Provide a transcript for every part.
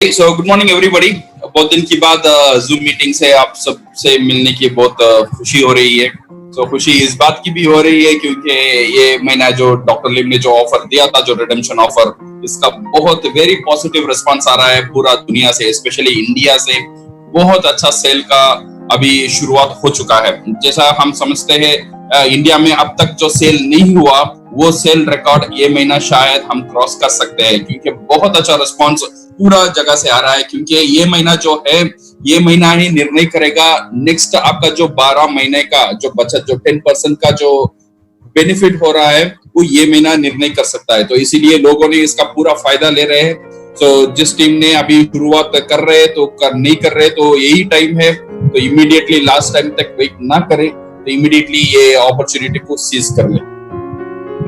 So good morning everybody. बहुत दिन की बाद जूम मीटिंग से आप सबसे मिलने की बहुत खुशी हो रही है। तो खुशी इस बात की भी हो रही है क्योंकि ये महीना जो डॉक्टर लिम ने जो ऑफर दिया था, जो रिडेम्पशन ऑफर, इसका बहुत वेरी पॉजिटिव रिस्पांस आ रहा है पूरा दुनिया से, स्पेशली इंडिया से। बहुत अच्छा सेल का अभी शुरुआत हो चुका है। जैसा हम समझते हैं इंडिया में अब तक जो सेल नहीं हुआ वो सेल रिकॉर्ड ये महीना शायद हम क्रॉस कर सकते हैं, क्योंकि बहुत अच्छा रिस्पांस पूरा जगह से आ रहा है। क्योंकि ये महीना जो है, ये महीना ही निर्णय करेगा नेक्स्ट आपका जो 12 महीने का जो बचत, जो 10% का जो बेनिफिट हो रहा है वो ये महीना निर्णय कर सकता है। तो इसीलिए लोगों ने इसका पूरा फायदा ले रहे हैं। तो जिस टीम ने अभी शुरुआत कर रहे हैं तो नहीं कर रहे तो यही टाइम है। तो इमीडिएटली लास्ट टाइम तक वेट ना करें, तो इमीडिएटली ये अपॉर्चुनिटी को सीज कर ले।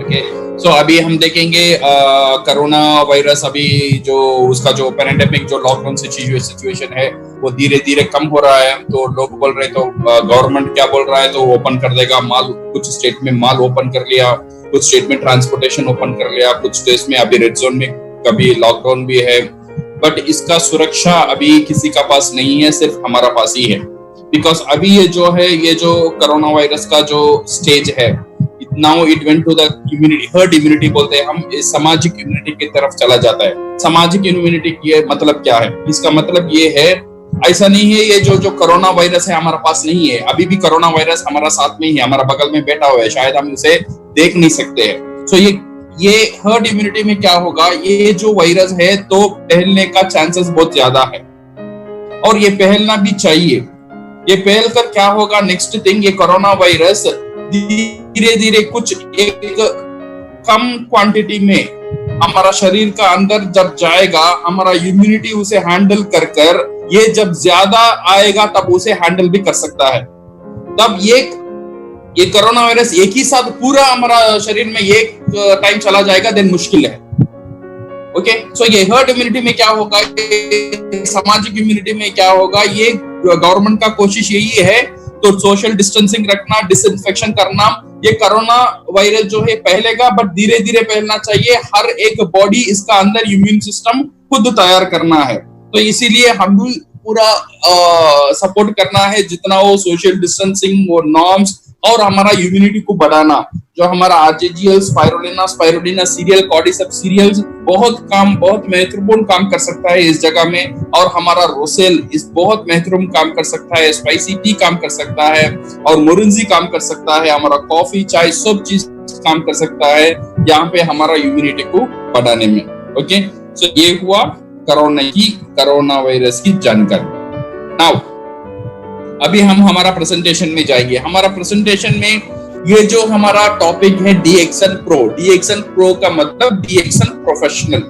ओके, सो अभी हम देखेंगे कोरोना वायरस, अभी जो उसका जो पैंडेमिक जो लॉकडाउन सिचुएशन है वो धीरे धीरे कम हो रहा है। तो लोग बोल रहे, तो गवर्नमेंट क्या बोल रहा है, तो ओपन कर देगा माल। कुछ स्टेट में माल ओपन कर लिया, कुछ स्टेट में ट्रांसपोर्टेशन ओपन कर लिया, कुछ स्टेट में अभी रेड जोन में कभी लॉकडाउन भी है। बट इसका सुरक्षा अभी किसी का पास नहीं है, सिर्फ हमारा पास ही है। बिकॉज अभी ये जो है, ये जो कोरोना वायरस का जो स्टेज है, now it went to the immunity, herd immunity बोलते हैं हम, सामाजिक इम्यूनिटी की तरफ चला जाता है। सामाजिक इम्यूनिटी की मतलब क्या है? इसका मतलब ये है, ऐसा नहीं है ये जो कोरोना वायरस है हमारे पास नहीं है। अभी भी कोरोना वायरस हमारा साथ में ही है, हमारा बगल में बैठा हुआ है, शायद हम उसे देख नहीं सकते हैं। सो ये हर्ड इम्यूनिटी में क्या होगा, ये जो वायरस है तो फैलने का चांसेस बहुत ज्यादा है और ये फैलना भी चाहिए। ये फैल कर क्या होगा, नेक्स्ट थिंग, ये कोरोना वायरस धीरे धीरे कुछ एक कम क्वांटिटी में हमारा शरीर का अंदर जब जाएगा, हमारा इम्यूनिटी उसे हैंडल कर ये जब ज्यादा आएगा तब उसे हैंडल भी कर सकता है। तब ये कोरोना वायरस एक ही साथ पूरा हमारा शरीर में एक टाइम चला जाएगा, देन मुश्किल है। ओके, सो ये हर्ड इम्यूनिटी में क्या होगा, सामाजिक इम्यूनिटी में क्या होगा, ये गवर्नमेंट का कोशिश यही है तो सोशल डिस्टेंसिंग रखना, डिसइंफेक्शन करना। ये कोरोना वायरस जो है फैलेगा बट धीरे धीरे फैलना चाहिए। हर एक बॉडी इसका अंदर इम्यून सिस्टम खुद तैयार करना है। तो इसीलिए हम भी पूरा सपोर्ट करना है, जितना वो सोशल डिस्टेंसिंग, वो नॉर्म्स और हमारा इम्यूनिटी को बढ़ाना। जो हमारा आर्चेजियल, स्पाइरुलिना सीरियल, कॉर्डिसेप्स सीरियल्स बहुत महत्वपूर्ण काम कर सकता है इस जगह में। और हमारा रोसेल इस बहुत महत्वपूर्ण काम कर सकता है, स्पाइसी टी काम कर सकता है और मोरिंजी काम कर सकता है, हमारा कॉफी, चाय, सब चीज काम कर सकता है यहाँ पे हमारा इम्यूनिटी को बढ़ाने में। ओके, सो ये हुआ कोरोना वायरस की जानकारी। नाउ अभी हम हमारा प्रेजेंटेशन में जाएंगे। हमारा प्रेजेंटेशन में ये जो हमारा टॉपिक है डीएक्सन प्रो। डीएक्सन प्रो का मतलब डीएक्सन प्रोफेशनल।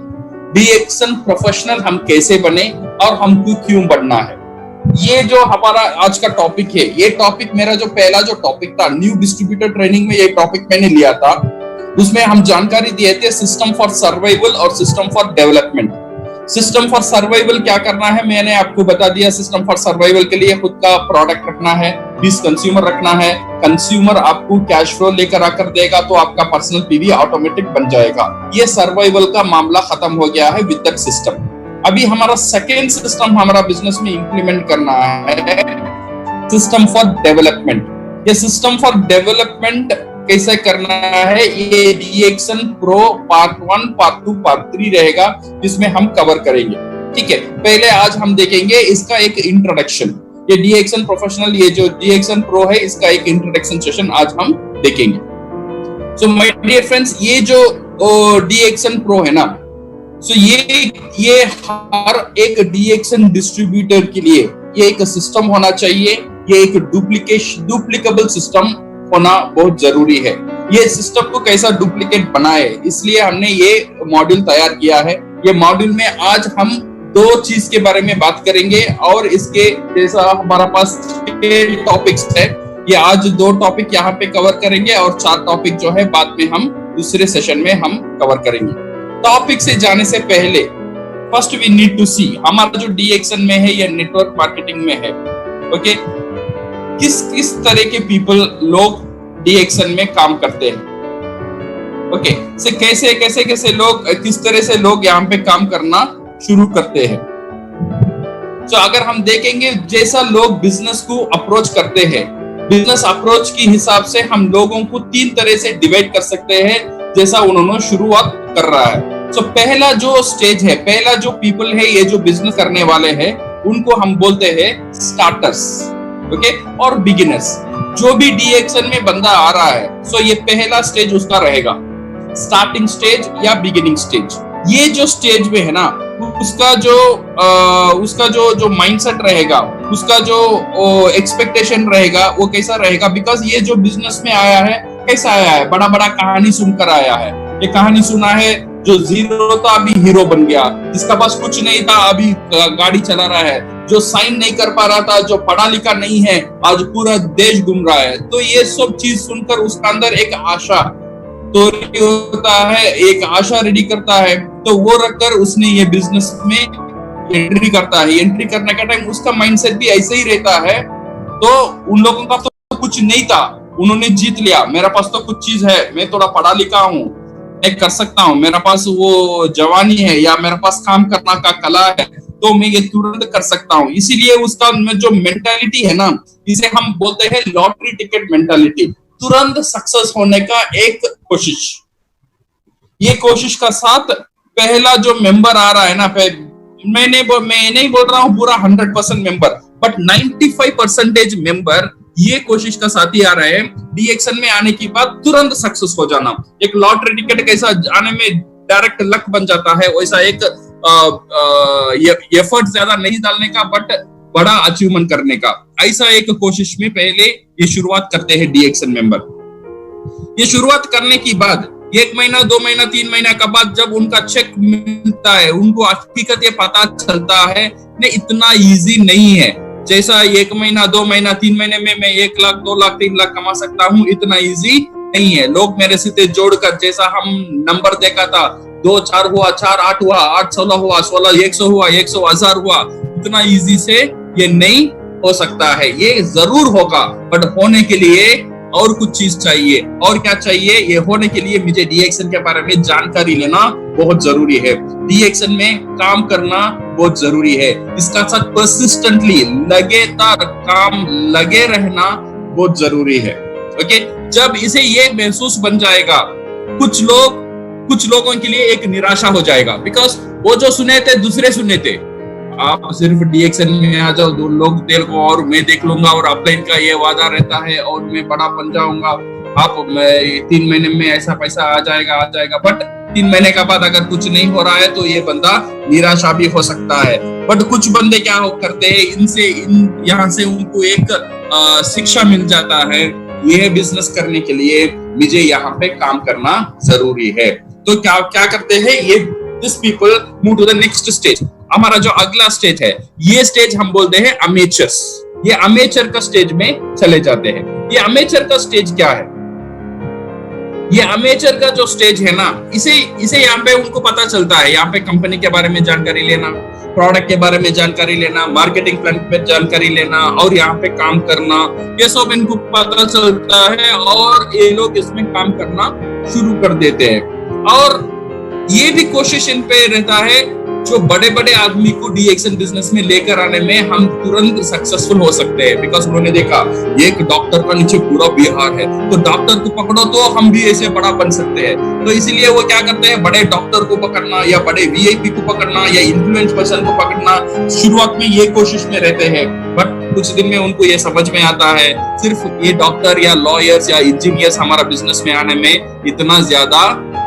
डीएक्सन प्रोफेशनल हम कैसे बने और हमको क्यों बनना है, ये जो हमारा आज का टॉपिक है। ये टॉपिक मेरा जो पहला जो टॉपिक था न्यू डिस्ट्रीब्यूटर ट्रेनिंग में, ये टॉपिक मैंने लिया था। उसमें हम जानकारी दिए थे सिस्टम फॉर सर्वाइवल और system for development. System for survival क्या करना है मैंने आपको बता दिया। सिस्टम फॉर सर्वाइवल के लिए खुद का प्रोडक्ट रखना है, 20 कंज्यूमर रखना है। कंज्यूमर आपको कैश फ्लो लेकर आकर देगा तो आपका पर्सनल पीवी ऑटोमेटिक बन जाएगा। ये सर्वाइवल का मामला खत्म हो गया है विद दैट सिस्टम। अभी हमारा सेकेंड सिस्टम हमारा बिजनेस में इंप्लीमेंट करना है, सिस्टम फॉर डेवलपमेंट। ये सिस्टम फॉर डेवलपमेंट कैसे करना है, ये डीएक्सन प्रो पार्ट 1, पार्ट 2, पार्ट 3 रहेगा, जिसमें हम कवर करेंगे। ठीक है, पहले आज हम देखेंगे इसका एक इंट्रोडक्शन। ये डीएक्सन प्रोफेशनल, ये जो डीएक्सन प्रो है, इसका एक इंट्रोडक्शन सेशन आज हम देखेंगे। सो माय डियर फ्रेंड्स, ये जो डीएक्सन प्रो है ना, सो ये हर एक डीएक्सन डिस्ट्रीब्यूटर के लिए ये एक सिस्टम होना चाहिए। ये एक डुप्लीकेबल सिस्टम होना बहुत जरूरी है। ये सिस्टम को कैसा डुप्लीकेट बनाए, इसलिए हमने ये मॉड्यूल तैयार किया है। ये मॉड्यूल में आज हम 2 चीज के बारे में बात करेंगे और इसके जैसा हमारा पास 6 टॉपिक्स है, ये आज 2 टॉपिक यहाँ पे कवर करेंगे और 4 टॉपिक जो है बाद में हम दूसरे सेशन में हम कवर करेंगे। टॉपिक से जाने से पहले फर्स्ट वी नीड टू सी हमारा जो डीएक्सन में है या नेटवर्क मार्केटिंग में है, ओके, किस तरह के पीपल लोग डीएक्सन में काम करते हैं। ओके, से कैसे लोग, किस तरह से लोग यहाँ पे काम करना शुरू करते हैं। तो अगर हम देखेंगे जैसा लोग बिजनेस को अप्रोच करते हैं, बिजनेस अप्रोच के हिसाब से हम लोगों को 3 तरह से डिवाइड कर सकते हैं, जैसा उन्होंने शुरुआत कर रहा है। तो पहला जो स्टेज है, पहला जो पीपल है, ये जो बिजनेस करने वाले हैं, उनको हम बोलते हैं स्टार्टर्स, ओके, और बिगिनर्स। जो भी डीएक्शन में बंदा आ रहा है, सो ये पहला स्टेज उसका रहेगा, स्टार्टिंग स्टेज या बिगिनिंग स्टेज। ये जो स्टेज में है ना, उसका जो माइंडसेट रहेगा, उसका जो एक्सपेक्टेशन रहेगा, वो कैसा रहेगा, बिकॉज ये जो बिजनेस में आया है, कैसा आया है, बड़ा बड़ा कहानी सुनकर आया है। ये कहानी सुना है, जो जीरो था अभी हीरो बन गया, जिसका पास कुछ नहीं था अभी गाड़ी चला रहा है, जो साइन नहीं कर पा रहा था, जो पढ़ा लिखा नहीं है, आज पूरा देश घूम रहा है। तो ये सब चीज सुनकर उसका अंदर एक आशा तो होता है, एक आशा रेडी करता है, तो वो रखकर उसने ये बिजनेस में एंट्री करता है। एंट्री करने का टाइम उसका माइंडसेट भी ऐसे ही रहता है। तो उन लोगों का तो कुछ नहीं था, उन्होंने जीत लिया, मेरे पास तो कुछ चीज है, मैं थोड़ा पढ़ा लिखा हूँ, मैं कर सकता हूँ, मेरे पास वो जवानी है या मेरे पास काम करना का कला है, तो मैं ये तुरंत कर सकता हूँ। इसीलिए उसका जो मेंटालिटी है ना, इसे हम बोलते हैं लॉटरी टिकट मेंटालिटी, तुरंत सक्सेस होने का एक कोशिश। ये कोशिश का साथ पहला जो मेंबर आ रहा है ना, मैं नहीं बोल रहा हूँ पूरा 100% मेंबर, बट 95% मेंबर ये कोशिश का साथ ही आ रहे हैं डीएक्शन में आने के बाद तुरंत सक्सेस हो जाना। एक लॉटरी टिकट कैसा आने में डायरेक्ट लक बन जाता है, वैसा एक एफर्ट ज्यादा नहीं डालने का, बट बड़ा अचीवमेंट करने का, ऐसा एक कोशिश में पहले ये शुरुआत करते हैं डीएक्शन मेंबर। ये शुरुआत करने के बाद 1 महीना, 2 महीना, 3 महीना के बाद जब उनका चेक मिलता है, उनको हकीकत ये पता चलता है नहीं, इतना इजी नहीं है जैसा 1 महीना, 2 महीना, 3 महीने में मैं 1 लाख, 2 लाख, 3 लाख कमा सकता हूँ, इतना इजी नहीं है। लोग मेरे से जोड़कर, जैसा हम नंबर देखा था, 2 4 हुआ, 4 8 हुआ, 8 16 हुआ, 16 100 हुआ, 100 1000 हुआ, इतना इजी से ये नहीं हो सकता है। ये जरूर होगा, बट होने के लिए और कुछ चीज चाहिए। और क्या चाहिए? ये होने के लिए मुझे डीएक्शन के बारे में जानकारी लेना बहुत जरूरी है, डीएक्शन में काम करना बहुत जरूरी है, इसका साथ परसिस्टेंटली लगातार काम लगे रहना बहुत जरूरी है। ओके, जब इसे ये महसूस बन जाएगा, कुछ लोगों के लिए एक निराशा हो जाएगा, बिकॉज वो जो सुने थे दूसरे सुने थे, आप सिर्फ डीएक्शन में आ जाओ, 2 लोग तेल को और मैं देख लूंगा, और अपलाइन का ये वादा रहता है और मैं बड़ा बन जाऊंगा, आप 3 महीने में ऐसा पैसा आ जाएगा, बट 3 महीने के बाद अगर कुछ नहीं हो रहा है तो ये बंदा निराशा भी हो सकता है। बट कुछ बंदे क्या करते हैं, यहाँ से उनको एक शिक्षा मिल जाता है, यह बिजनेस करने के लिए मुझे यहाँ पे काम करना जरूरी है। तो क्या करते हैं ये, this people move to the next stage. हमारा जो अगला स्टेज है, ये स्टेज हम बोलते हैं अमेचर्स। ये अमेचर का स्टेज में चले जाते हैं। ये अमेचर का स्टेज क्या है? ये अमेचर का जो स्टेज है ना, इसे यहाँ पे उनको पता चलता है, यहाँ पे कंपनी के बारे में जानकारी लेना, प्रोडक्ट के बारे में जानकारी लेना, मार्केटिंग प्लान पे जानकारी लेना और यहाँ पे काम करना, ये सब इनको पता चलता है और ये लोग इसमें काम करना शुरू कर देते हैं। और ये भी कोशिश इन पे रहता है, जो बड़े बड़े आदमी को डीएक्शन बिजनेस में लेकर आने में हम तुरंत सक्सेसफुल हो सकते हैं, बिकॉज उन्होंने देखा एक डॉक्टर का नीचे पूरा बिहार है, तो डॉक्टर को पकड़ो तो हम भी ऐसे बड़ा बन सकते हैं। तो इसीलिए वो क्या करते हैं, बड़े डॉक्टर को पकड़ना या बड़े वीआईपी को पकड़ना या इन्फ्लुएंस पर्सन को पकड़ना, शुरुआत में ये कोशिश में रहते हैं, बट कुछ दिन में उनको ये समझ में आता है सिर्फ ये डॉक्टर या लॉयर्स या इंजीनियर्स हमारा बिजनेस में आने में इतना ज्यादा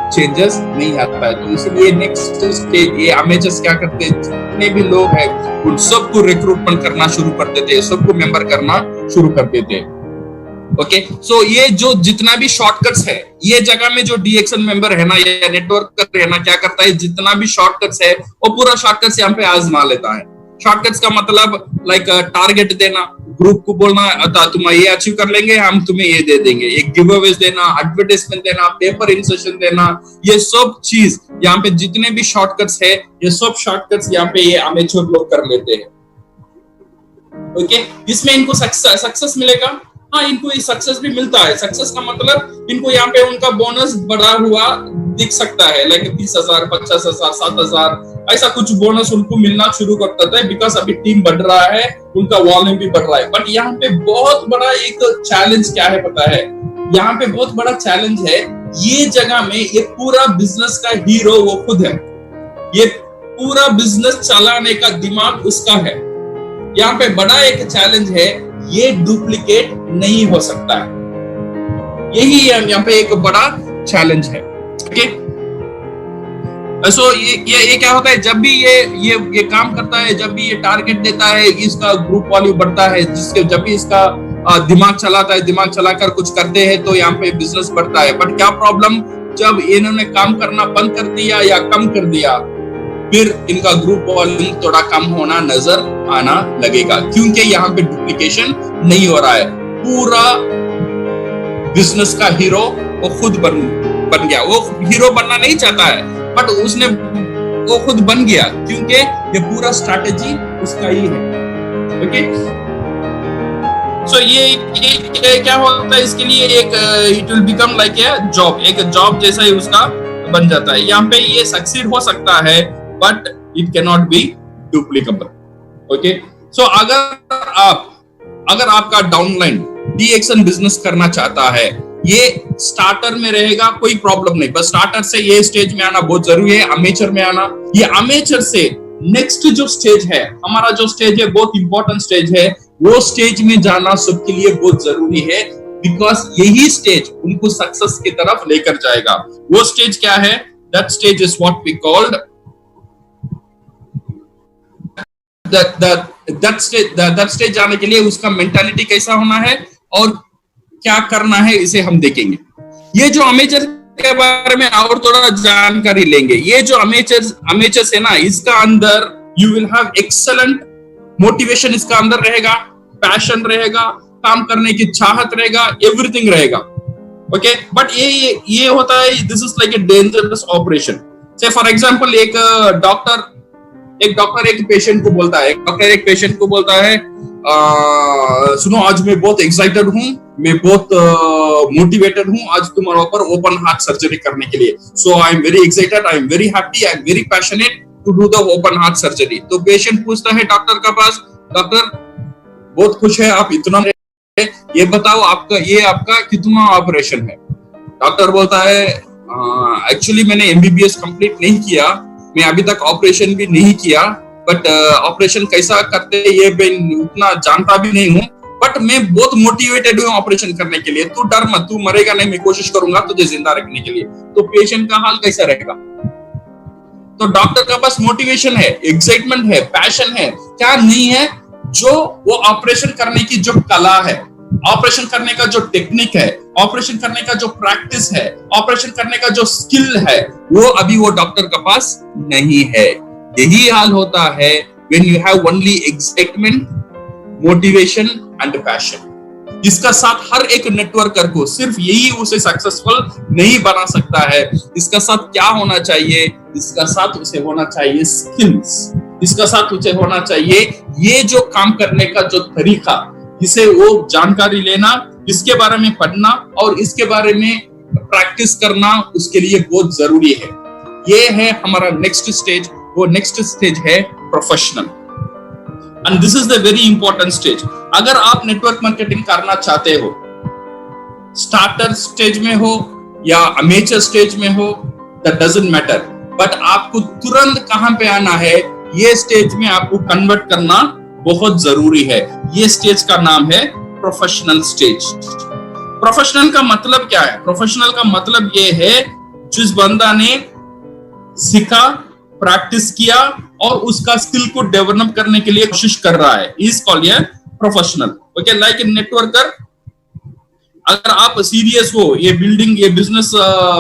चेंजेस नहीं आता है। तो इसलिए नेक्स्ट स्टेज ये अमेचर्स क्या करते हैं, जितने भी लोग हैं उन सबको रिक्रूटमेंट करना शुरू कर देते हैं, सबको मेंबर करना शुरू कर देते हैं। ओके, सो ये जो जितना भी शॉर्टकट्स है, ये जगह में जो डीएक्शन मेंबर है ना या नेटवर्क है ना, क्या करता है, जितना भी शॉर्टकट्स है वो पूरा शॉर्टकट्स यहाँ पे आजमा लेता है। शॉर्टकट्स का मतलब लाइक टारगेट देना, ग्रुप को बोलना तुम ये अचीव कर लेंगे, हम तुम्हें ये दे देंगे, एक गिव अवेज देना, एडवर्टाइजमेंट देना, पेपर इंसर्शन देना, ये सब चीज यहाँ पे जितने भी शॉर्टकट्स है, ये सब शॉर्टकट्स यहाँ पे ये अमेचर लोग कर लेते हैं। ओके, इसमें इनको सक्सेस मिलेगा। हाँ, इनको ये सक्सेस भी मिलता है। सक्सेस का मतलब इनको यहाँ पे उनका बोनस बढ़ा हुआ दिख सकता है, लाइक 30,000, 50,000, 7,000 ऐसा कुछ बोनस उनको मिलना शुरू करता है, बिकॉज अभी टीम बढ़ रहा है, उनका वॉल्यूम भी बढ़ रहा है। बट यहाँ पे बहुत बड़ा एक चैलेंज क्या है पता है, यहाँ पे बहुत बड़ा चैलेंज है, ये जगह में ये पूरा बिजनेस का हीरो वो खुद है, ये पूरा बिजनेस चलाने का दिमाग उसका है। यहाँ पे बड़ा एक चैलेंज है, ये डुप्लीकेट नहीं हो सकता है, यही यहाँ पे एक बड़ा चैलेंज है। ओके, सो ये क्या होता है, जब भी ये काम करता है, जब भी ये टारगेट देता है, इसका ग्रुप वॉल्यूम बढ़ता है, जिसके जब भी इसका दिमाग चलाता है, दिमाग चलाकर कुछ करते हैं तो यहाँ पे बिजनेस बढ़ता है। बट क्या प्रॉब्लम, जब इन्होंने काम करना बंद कर दिया या कम कर दिया, फिर इनका ग्रुप वॉल्यूम थोड़ा कम होना नजर आना लगेगा, क्योंकि यहाँ पे डुप्लीकेशन नहीं हो रहा है। पूरा बिजनेस का हीरो वो खुद बन गया। वो हीरो बनना नहीं चाहता है, बट उसने वो खुद बन गया, क्योंकि ये पूरा स्ट्रैटेजी उसका ही है। ओके, सो ये क्या होता है, इसके लिए एक it will become like a job, एक जॉब जैसा ही उसका बन जाता है। यहाँ पे ये सक्सीड हो सकता है, but it can not be duplicable. Okay, so अगर आपका डाउनलाइन डीएक्शन बिजनेस करना चाहता है, ये स्टार्टर में रहेगा, कोई प्रॉब्लम नहीं, बस स्टार्टर से ये स्टेज में आना बहुत जरूरी है, अमेचर में आना। ये अमेचर से नेक्स्ट जो स्टेज है, हमारा जो स्टेज है बहुत इंपॉर्टेंट स्टेज है, वो स्टेज में जाना सबके लिए बहुत जरूरी है, बिकॉज यही स्टेज उनको सक्सेस की तरफ लेकर जाएगा। वो स्टेज क्या है, that stage is what we called that stage. जाने के लिए उसका मेंटालिटी कैसा होना है और क्या करना है, इसे हम देखेंगे। ये जो अमेचर के बारे में और थोड़ा जानकारी लेंगे। ये जो अमेचर्स है ना, इसका अंदर you will have excellent motivation, इसका अंदर रहेगा, पैशन रहेगा, काम करने की चाहत रहेगा, एवरीथिंग रहेगा। ओके, बट ये होता है, this is like a dangerous operation. से फॉर एग्जांपल एक डॉक्टर एक पेशेंट को बोलता है, सुनो आज मैं बहुत एक्साइटेड हूँ, मैं बहुत मोटिवेटेड हूँ आज तुम्हारे ऊपर ओपन हार्ट सर्जरी करने के लिए। So I am very excited, I am very happy, I am very passionate to do the open heart surgery. तो पेशेंट पूछता है डॉक्टर के पास, डॉक्टर बहुत खुश है आप इतना, ये बताओ आपका कितना ऑपरेशन है। डॉक्टर बोलता है एक्चुअली मैंने एमबीबीएस कंप्लीट नहीं किया, मैं अभी तक ऑपरेशन भी नहीं किया, बट ऑपरेशन कैसा करते ये मैं उतना जानता भी नहीं हूँ, बट मैं बहुत मोटिवेटेड हूँ ऑपरेशन करने के लिए। तू डर मत, तू मरेगा नहीं, मैं कोशिश करूंगा तुझे जिंदा रखने के लिए। तो पेशेंट का हाल कैसा रहेगा? तो डॉक्टर का पास मोटिवेशन है, एक्साइटमेंट है, पैशन है, क्या नहीं है, जो वो ऑपरेशन करने की जो कला है, ऑपरेशन करने का जो टेक्निक है, ऑपरेशन करने का जो प्रैक्टिस है, ऑपरेशन करने का जो स्किल है, वो अभी वो डॉक्टर के पास नहीं है। यही हाल होता है when you have only excitement, motivation and passion। इसका साथ हर एक नेटवर्कर को सिर्फ यही उसे सक्सेसफुल नहीं बना सकता है। इसका साथ क्या होना चाहिए? इसका साथ उसे होना चाहिए स्किल्स, इसका साथ उसे होना चाहिए ये जो काम करने का जो तरीका, इसे वो जानकारी लेना, इसके बारे में पढ़ना और इसके बारे में प्रैक्टिस करना उसके लिए बहुत जरूरी है। ये है हमारा नेक्स्ट स्टेज। वो नेक्स्ट स्टेज है professional, and this is the very important stage. अगर आप नेटवर्क मार्केटिंग करना चाहते हो, स्टार्टर स्टेज में हो या अमेचर स्टेज में हो, दैट डजंट मैटर, बट आपको तुरंत कहां पे आना है, ये स्टेज में आपको कन्वर्ट करना बहुत जरूरी है। ये स्टेज का नाम है प्रोफेशनल स्टेज। प्रोफेशनल का मतलब क्या है? प्रोफेशनल का मतलब ये है जिस बंदा ने सीखा, प्रैक्टिस किया और उसका स्किल को डेवलप करने के लिए कोशिश कर रहा है, is called a professional. Okay, like in networker, अगर आप सीरियस हो ये बिजनेस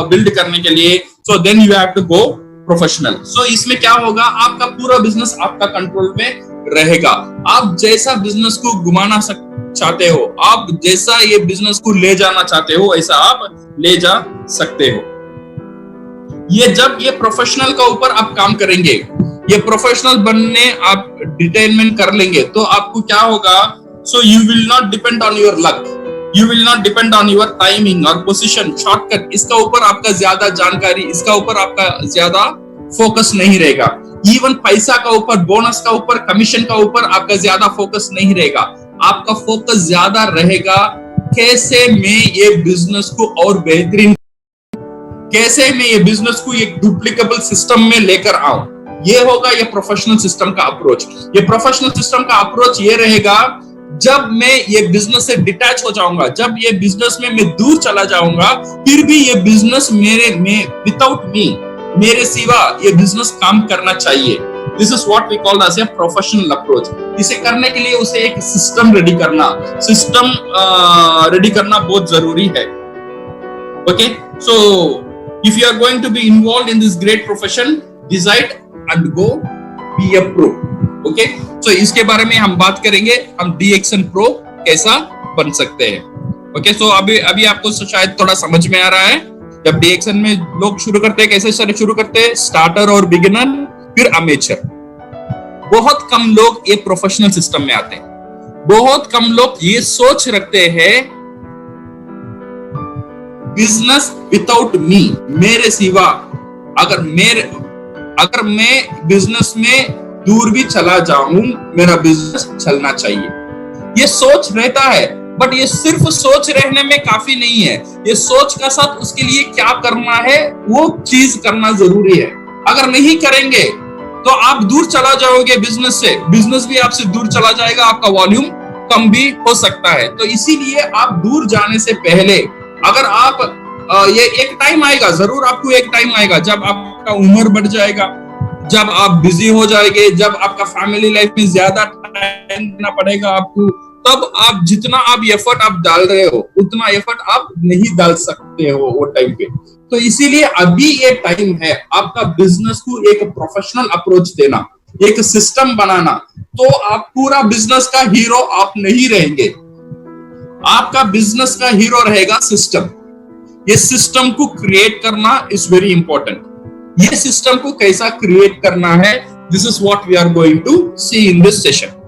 बिल्ड करने के लिए, so then you have to go professional. So इसमें क्या होगा, आपका पूरा बिजनेस आपका कंट्रोल में रहेगा। आप जैसा बिजनेस को घुमाना चाहते हो, आप जैसा ये बिजनेस को ले जाना चाहते हो, ऐसा आप ले जा सकते हो। ये जब ये प्रोफेशनल का ऊपर आप काम करेंगे, ये प्रोफेशनल बनने आप डिटेलमेंट कर लेंगे, तो आपको क्या होगा, so you will not depend on your luck. You will not depend on your timing or position, shortcut. इसका ऊपर आपका ज्यादा जानकारी, इसका ऊपर आपका ज्यादा फोकस नहीं रहेगा. इवन पैसा का ऊपर, बोनस का ऊपर, कमीशन का ऊपर आपका ज्यादा फोकस नहीं रहेगा. आपका फोकस ज्यादा रहेगा कैसे मैं ये बिजनेस को और बेहतरीन, कैसे मैं ये बिजनेस को एक डुप्लीकेबल सिस्टम में लेकर आऊं. ये होगा ये प्रोफेशनल सिस्टम का अप्रोच. ये प्रोफेशनल सिस्टम का अप्रोच ये रहेगा जब मैं ये बिजनेस से डिटैच हो जाऊंगा, जब ये बिजनेस में मैं दूर चला जाऊंगा, फिर भी ये बिजनेस मेरे में विदाउट मी, मेरे सिवा ये बिजनेस काम करना चाहिए. This is what we call as a professional approach. इसे करने के लिए उसे एक सिस्टम रेडी करना बहुत जरूरी है. Okay, so if you are going to be involve in this great profession, decide and go be a pro. Okay, so इसके बारे में हम बात करेंगे, हम DXN प्रो कैसा बन सकते हैं. ओके, सो अभी आपको शायद थोड़ा समझ में आ रहा है. जब DXN में लोग शुरू करते हैं, कैसे शुरू करते हैं, स्टार्टर और बिगिनर, फिर अमेचर. बहुत कम लोग ये प्रोफेशनल सिस्टम में आते हैं. बहुत कम लोग ये सोच रखते हैं बिजनेस विदाउट मी, मेरे सिवा अगर मैं बिजनेस में दूर भी चला जाऊं, मेरा बिजनेस चलना चाहिए. ये सोच रहता है, बट ये सिर्फ सोच रहने में काफी नहीं है. ये सोच का साथ उसके लिए क्या करना है, वो चीज करना जरूरी है. अगर नहीं करेंगे तो आप दूर चला जाओगे बिजनेस से, बिजनेस भी आपसे दूर चला जाएगा, आपका वॉल्यूम कम भी हो सकता है. तो इसीलिए आप दूर जाने से पहले, अगर आप ये एक टाइम आएगा, जरूर आपको एक टाइम आएगा जब आपका उम्र बढ़ जाएगा, जब आप बिजी हो जाएंगे, जब आपका फैमिली लाइफ में ज्यादा टाइम देना पड़ेगा आपको, तब आप जितना आप एफर्ट आप डाल रहे हो उतना एफर्ट आप नहीं डाल सकते हो वो टाइम पे. तो इसीलिए अभी ये टाइम है आपका बिजनेस को एक प्रोफेशनल अप्रोच देना, एक सिस्टम बनाना. तो आप पूरा बिजनेस का हीरो आप नहीं रहेंगे, आपका बिजनेस का हीरो रहेगा सिस्टम. ये सिस्टम को क्रिएट करना इज वेरी इंपॉर्टेंट. ये सिस्टम को कैसा क्रिएट करना है, this is what we are going to see in this session.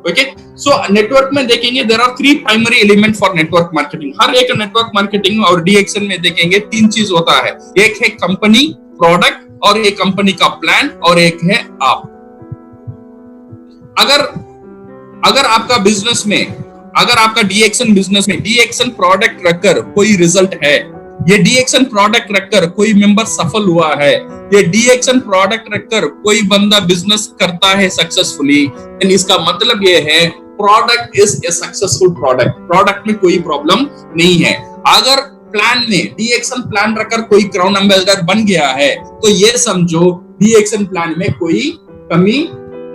Okay, so network में देखेंगे there are 3 primary element for network marketing. हर एक नेटवर्क मार्केटिंग और DXN में देखेंगे 3 चीज होता है. एक है कंपनी, प्रोडक्ट, और एक कंपनी का प्लान, और एक है आप. अगर आपका बिजनेस में, अगर आपका DXN बिजनेस में DXN प्रोडक्ट रखकर कोई रिजल्ट है, ये DXN प्रोडक्ट रखकर कोई मेंबर सफल हुआ है, ये DXN प्रोडक्ट रखकर कोई बंदा बिजनेस करता है सक्सेसफुली, इसका मतलब ये है product is a successful product. Product में कोई प्रॉब्लम नहीं है. अगर प्लान में DXN प्लान रखकर कोई क्राउन एम्बेसडर बन गया है, तो ये समझो DXN प्लान में कोई कमी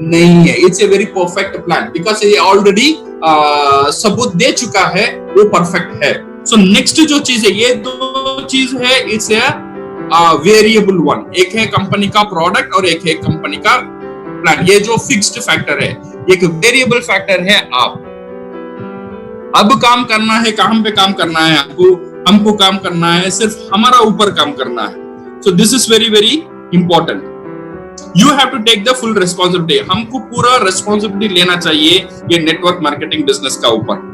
नहीं है. It's a very perfect plan, because ये ऑलरेडी सबूत दे चुका है वो परफेक्ट है. सो नेक्स्ट जो चीज है, ये 2 चीज है, इट्स ए वेरिएबल वन. एक है कंपनी का प्रोडक्ट और एक है कंपनी का प्लान. ये जो फिक्स्ड फैक्टर है, एक वेरिएबल फैक्टर है आप. अब काम करना है, कहां पे काम करना है, हमको काम करना है, सिर्फ हमारा ऊपर काम करना है. So this is very very important. You have to take the full responsibility. हमको पूरा रिस्पॉन्सिबिलिटी लेना चाहिए ये नेटवर्क मार्केटिंग बिजनेस का ऊपर.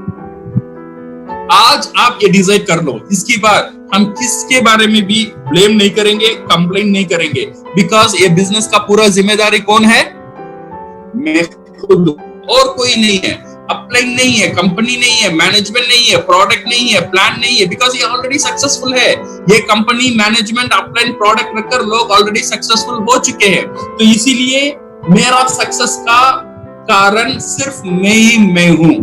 आज आप ये डिसाइड कर लो, इसके बाद हम किसके बारे में भी ब्लेम नहीं करेंगे, कंप्लेन नहीं करेंगे, बिकॉज ये बिजनेस का पूरा जिम्मेदारी कौन है, मैं खुद, और कोई नहीं है. अपलाइन नहीं है, कंपनी नहीं है, मैनेजमेंट नहीं है, प्रोडक्ट नहीं है, प्लान नहीं है, बिकॉज ये ऑलरेडी सक्सेसफुल है. ये कंपनी, मैनेजमेंट, अपलाइन, प्रोडक्ट रखकर लोग ऑलरेडी सक्सेसफुल हो चुके हैं. तो इसीलिए मेरा सक्सेस का कारण सिर्फ मैं हूं.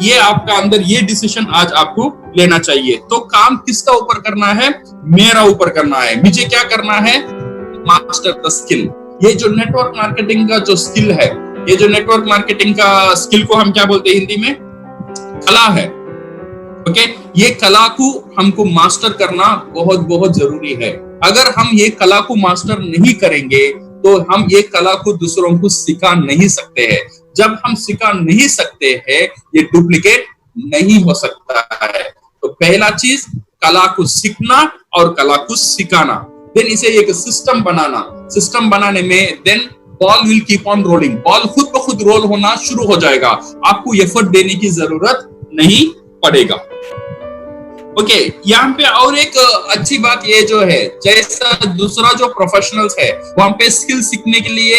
ये आपका अंदर ये डिसीजन आज आपको लेना चाहिए. तो काम किसका ऊपर करना है, मेरा ऊपर करना है. मुझे क्या करना है, मास्टर द स्किल. ये जो नेटवर्क मार्केटिंग का जो स्किल है, ये जो नेटवर्क मार्केटिंग का स्किल को हम क्या बोलते हैं हिंदी में, कला है. ओके, ये कला को हमको मास्टर करना बहुत बहुत जरूरी है. अगर हम ये कला को मास्टर नहीं करेंगे तो हम ये कला को दूसरों को सिखा नहीं सकते हैं. जब हम सिखा नहीं सकते हैं, ये डुप्लीकेट नहीं हो सकता है. तो पहला चीज कला को सीखना और कला को सिखाना. देन इसे एक सिस्टम बनाना. सिस्टम बनाने में then ball will keep on rolling. Ball खुद ब खुद रोल होना शुरू हो जाएगा. आपको एफर्ट देने की जरूरत नहीं पड़ेगा। ओके, यहाँ पे और एक अच्छी बात ये जो है, जैसा दूसरा जो प्रोफेशनल्स है वहां पे स्किल सीखने के लिए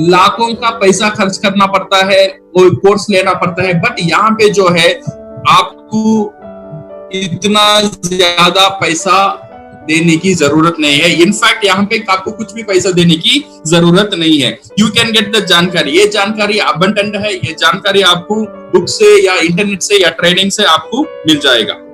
लाखों का पैसा खर्च करना पड़ता है, कोई कोर्स लेना पड़ता है, बट यहाँ पे जो है आपको इतना ज्यादा पैसा देने की जरूरत नहीं है। इनफैक्ट यहाँ पे आपको कुछ भी पैसा देने की जरूरत नहीं है। यू कैन गेट द जानकारी, ये जानकारी अबंडेंट है, ये जानकारी आपको बुक से या इंटरनेट से या ट्रेनिंग से आपको मिल जाएगा।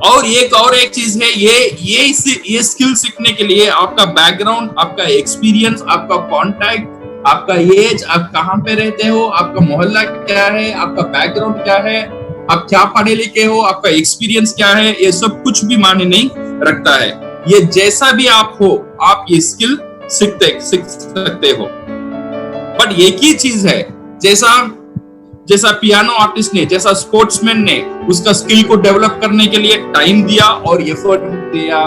और एक चीज है, ये स्किल सीखने के लिए आपका बैकग्राउंड, आपका एक्सपीरियंस, आपका कॉन्टैक्ट, आपका एज, आप कहाँ पे रहते हो, आपका मोहल्ला क्या है, आपका बैकग्राउंड क्या है, आप क्या पढ़े लिखे हो, आपका एक्सपीरियंस क्या है, ये सब कुछ भी मायने नहीं रखता है। ये जैसा भी आप हो, आप ये स्किल सीख सकते हो। बट एक ही चीज है, जैसा पियानो आर्टिस्ट ने, जैसा स्पोर्ट्समैन ने उसका स्किल को डेवलप करने के लिए टाइम दिया और एफर्ट दिया,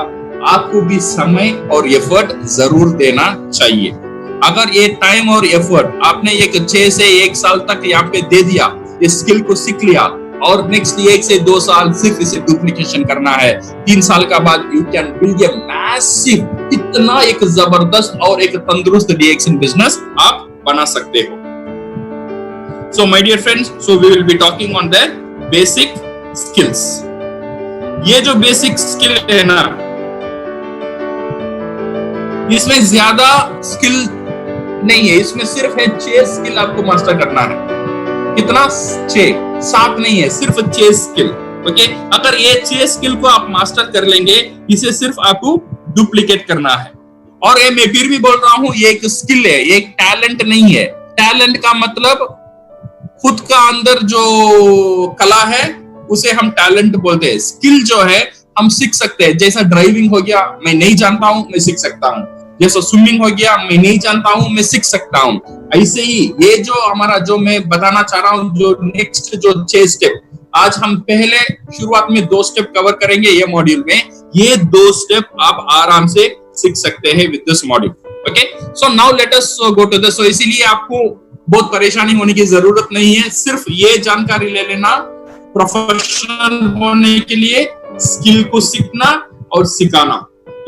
आपको भी समय और एफर्ट जरूर देना चाहिए। अगर ये टाइम और एफर्ट आपने एक 6 से 1 साल तक यहाँ पे दे दिया, ये स्किल को सीख लिया और नेक्स्ट 1 से 2 साल सिर्फ इसे डुप्लीकेशन करना है, 3 साल का बाद you can build a massive, इतना एक जबरदस्त और एक तंदुरुस्त डीएक्शन बिजनेस आप बना सकते हो। So my dear friends, so we will be talking on the basic skills. ये जो बेसिक स्किल है ना, इसमें ज्यादा स्किल नहीं है, इसमें सिर्फ है 6 स्किल आपको मास्टर करना है। कितना? 6, 7 नहीं है, सिर्फ 6 स्किल। ओके, अगर ये 6 स्किल को आप मास्टर कर लेंगे, इसे सिर्फ आपको डुप्लीकेट करना है। और ये मैं फिर भी बोल रहा हूं, ये एक स्किल है, ये एक टैलेंट नहीं है। टैलेंट का मतलब खुद का अंदर जो कला है उसे हम टैलेंट बोलते हैं। स्किल जो है हम सीख सकते हैं, जैसा ड्राइविंग हो गया, मैं नहीं जानता हूं, मैं सीख सकता हूं। जैसा स्विमिंग हो गया, मैं नहीं जानता हूं, मैं सीख सकता हूं। ऐसे ही ये जो हमारा, जो मैं बताना चाह रहा हूं, जो नेक्स्ट जो 6 स्टेप, आज हम पहले शुरुआत में 2 स्टेप कवर करेंगे ये मॉड्यूल में। ये 2 स्टेप आप आराम से सीख सकते हैं with this module. Okay, so now let us go to this. So इसीलिए आपको बहुत परेशानी होने की जरूरत नहीं है, सिर्फ ये जानकारी ले लेना, प्रोफेशनल होने के लिए स्किल को सीखना और सिखाना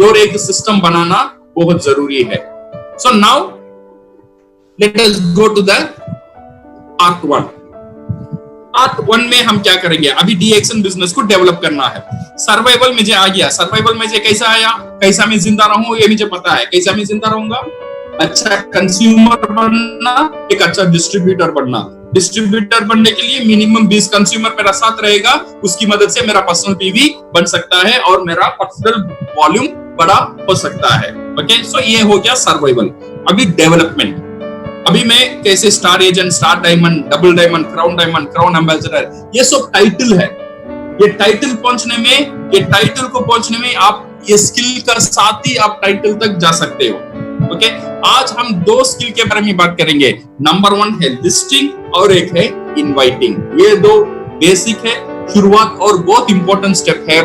और एक सिस्टम बनाना बहुत जरूरी है। So now let us go to the part 1। Part 1 में हम क्या करेंगे? अभी डीएक्शन बिजनेस को डेवलप करना है। सर्वाइवल मुझे आ गया, सर्वाइवल मुझे कैसा आया, कैसा मैं जिंदा रहूं ये मुझे पता है। कैसा मैं जिंदा रहूंगा? अच्छा कंज्यूमर बनना, एक अच्छा डिस्ट्रीब्यूटर बनना। डिस्ट्रीब्यूटर बनने के लिए मिनिमम 20 कंज्यूमर मेरा साथ रहेगा, उसकी मदद से मेरा पर्सनल पीवी बन सकता है और मेरा पर्सनल वॉल्यूम बड़ा हो सकता है। ओके, सो ये हो गया सर्वाइवल। अभी डेवलपमेंट, अभी मैं कैसे star agent, star diamond, double diamond, crown ambassador, ये सब टाइटल है। ये टाइटल को पहुंचने में आप ये स्किल का साथ ही आप टाइटल तक जा सकते हो। ओके, आज हम 2 स्किल के बारे में बात करेंगे। नंबर 1 है लिस्टिंग और एक है इनवाइटिंग। ये 2 बेसिक है, शुरुआत और बहुत इंपॉर्टेंट स्टेप है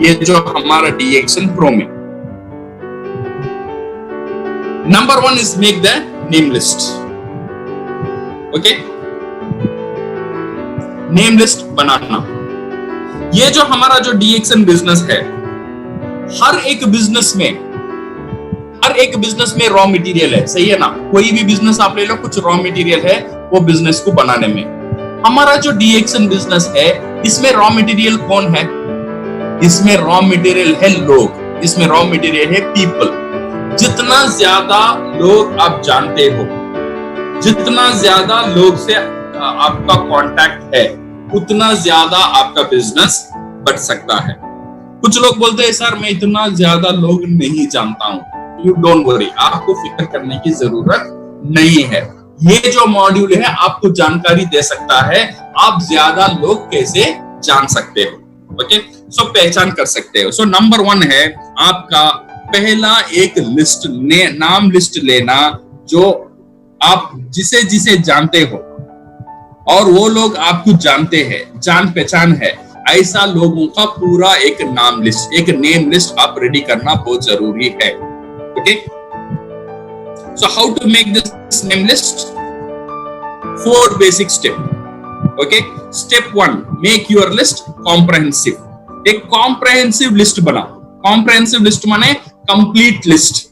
ये जो हमारा डीएक्शन प्रो में। Number 1 is make the name list. Okay, name list बनाना। ये जो हमारा जो डीएक्शन बिजनेस है, हर एक बिजनेस में रॉ मटेरियल है, सही है ना? कोई भी बिजनेस आप ले लो, कुछ रॉ मटेरियल है वो बिजनेस को बनाने में। हमारा जो डीएक्शन बिजनेस है, इसमें रॉ मटेरियल कौन है? इसमें रॉ मटेरियल है लोग, इसमें रॉ मटेरियल है पीपल। जितना ज्यादा लोग आप जानते हो, जितना ज्यादा लोग से आपका कांटेक्ट है, उतना ज्यादा आपका बिजनेस बढ़ सकता है। कुछ लोग बोलते हैं सर मैं इतना ज्यादा लोग नहीं जानता हूं। यू डोंट वरी, आपको फिक्र करने की जरूरत नहीं है। ये जो मॉड्यूल है आपको जानकारी दे सकता है आप ज्यादा लोग कैसे जान सकते हो। ओके, सो पहचान कर सकते हो। सो नंबर 1 है आपका पहला एक लिस्ट, नाम लिस्ट लेना, जो आप जिसे जानते हो और वो लोग आपको जानते हैं, जान पहचान है, ऐसा लोगों का पूरा एक नाम लिस्ट, एक नेम लिस्ट आप रेडी करना बहुत जरूरी है। Okay, so how to make this name list? 4 basic step. Okay, step 1, make your list comprehensive. एक कॉम्प्रहेंसिव लिस्ट बनाओ। कॉम्प्रहेंसिव लिस्ट माने कंप्लीट लिस्ट।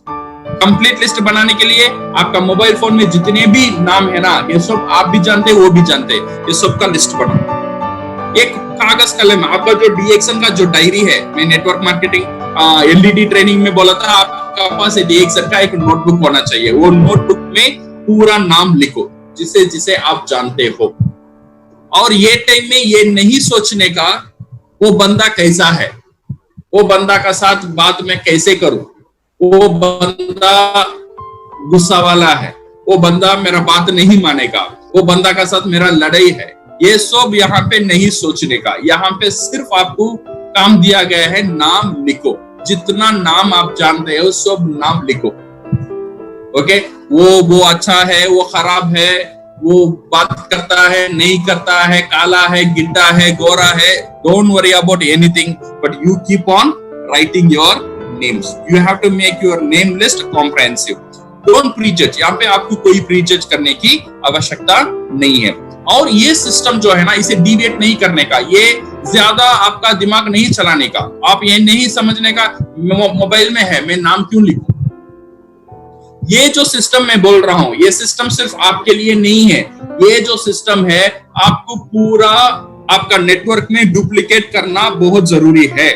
कंप्लीट लिस्ट बनाने के लिए आपका मोबाइल फोन में जितने भी नाम है ना, ये सब आप भी जानते हैं, वो भी जानते हैं, ये सब का लिस्ट बनाओ। एक कागज कलम, आपका जो डीएक्सन का जो डायरी है, मैं नेटवर्क मार्केटिंग एलडीडी ट्रेनिंग में बोला था, आपका पास डीएक्सन का एक नोटबुक होना चाहिए। वो नोटबुक में पूरा नाम लिखो जिसे जिसे आप जानते हो। और ये टाइम में ये नहीं सोचने का वो बंदा कैसा है, वो बंदा का साथ बात में कैसे करूं, वो बंदा गुस्सा वाला है, वो बंदा मेरा बात नहीं मानेगा, वो बंदा का साथ मेरा लड़ाई है, ये सब यहाँ पे नहीं सोचने का। यहाँ पे सिर्फ आपको काम दिया गया है, नाम लिखो। जितना नाम आप जानते हो सब नाम लिखो। ओके, वो अच्छा है, वो खराब है, वो बात करता है, नहीं करता है, काला है, गिड्डा है, गोरा है, don't worry about anything, but you keep on writing your names. You have to make your name list comprehensive. Don't prejudge. यहाँ पे आपको कोई प्रीजज करने की आवश्यकता नहीं है। और ये सिस्टम जो है ना, इसे डिविएट नहीं करने का, ये ज्यादा आपका दिमाग नहीं चलाने का, आप ये नहीं समझने का मोबाइल में है मैं नाम क्यों लिखूं। ये जो सिस्टम मैं बोल रहा हूं, ये सिस्टम सिर्फ आपके लिए नहीं है। ये जो सिस्टम है आपको पूरा आपका नेटवर्क में डुप्लीकेट करना बहुत जरूरी है।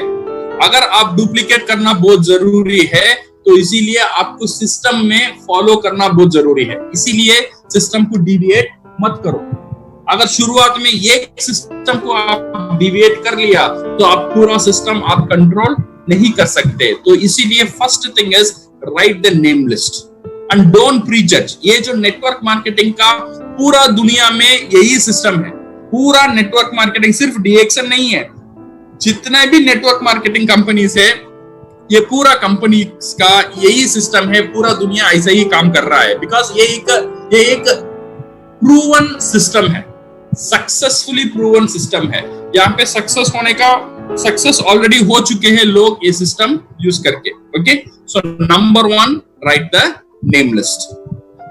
अगर आप डुप्लीकेट करना बहुत जरूरी है तो इसीलिए आपको सिस्टम में फॉलो करना बहुत जरूरी है। इसीलिए सिस्टम को डिविएट मत करो। अगर शुरुआत में ये सिस्टम को आप डिविएट कर लिया तो आप पूरा सिस्टम आप कंट्रोल नहीं कर सकते। तो इसीलिए first thing is write the name list and don't prejudge. ये जो नेटवर्क मार्केटिंग का पूरा दुनिया में यही सिस्टम है। पूरा नेटवर्क मार्केटिंग सिर्फ डीएक्सन नहीं है, जितने भी नेटवर्क मार्केटिंग कंपनीज है, ये पूरा कंपनी का यही सिस्टम है। पूरा दुनिया ऐसे ही काम कर रहा है, बिकॉज ये एक प्रूवन सिस्टम है, सक्सेसफुली प्रूवन सिस्टम है। यहाँ पे सक्सेस ऑलरेडी हो चुके हैं लोग ये सिस्टम यूज करके। Okay, so number 1, right the name list.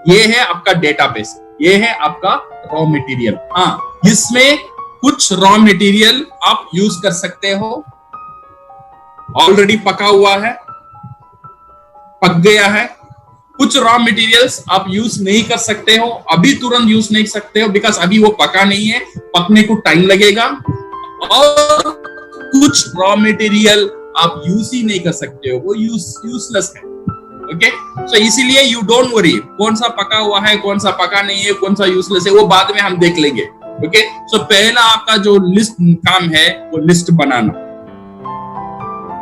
ये है आपका डेटाबेस, ये है आपका रॉ मटेरियल। हाँ, इसमें कुछ रॉ मटेरियल आप यूज कर सकते हो, ऑलरेडी पका हुआ है, पक गया है। कुछ रॉ मटेरियल्स आप यूज नहीं कर सकते हो, अभी तुरंत यूज नहीं सकते हो, बिकॉज अभी वो पका नहीं है, पकने को टाइम लगेगा। और कुछ रॉ मटेरियल आप यूज ही नहीं कर सकते हो, वो यूजलेस है। ओके, सो इसीलिए यू डोंट वरी कौन सा पका हुआ है, कौन सा पका नहीं है, कौन सा यूजलेस है, वो बाद में हम देख लेंगे। ओके, सो पहला आपका जो लिस्ट काम है वो list banana.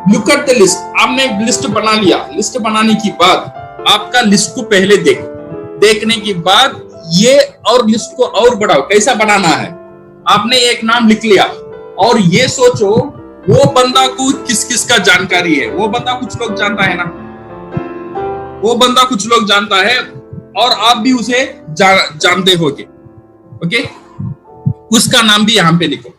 Look at the list. आपने लिस्ट बना लिया, लिस्ट बनाने के बाद आपका लिस्ट को पहले देखने के बाद ये और लिस्ट को और बढ़ाओ। कैसा बनाना है? आपने एक नाम लिख लिया और ये सोचो वो बंदा को किस किस का जानकारी है। वो बंदा कुछ लोग जानता है ना, वो बंदा कुछ लोग जानता है और आप भी उसे जानते होगे। ओके, उसका नाम भी यहां पे लिखो।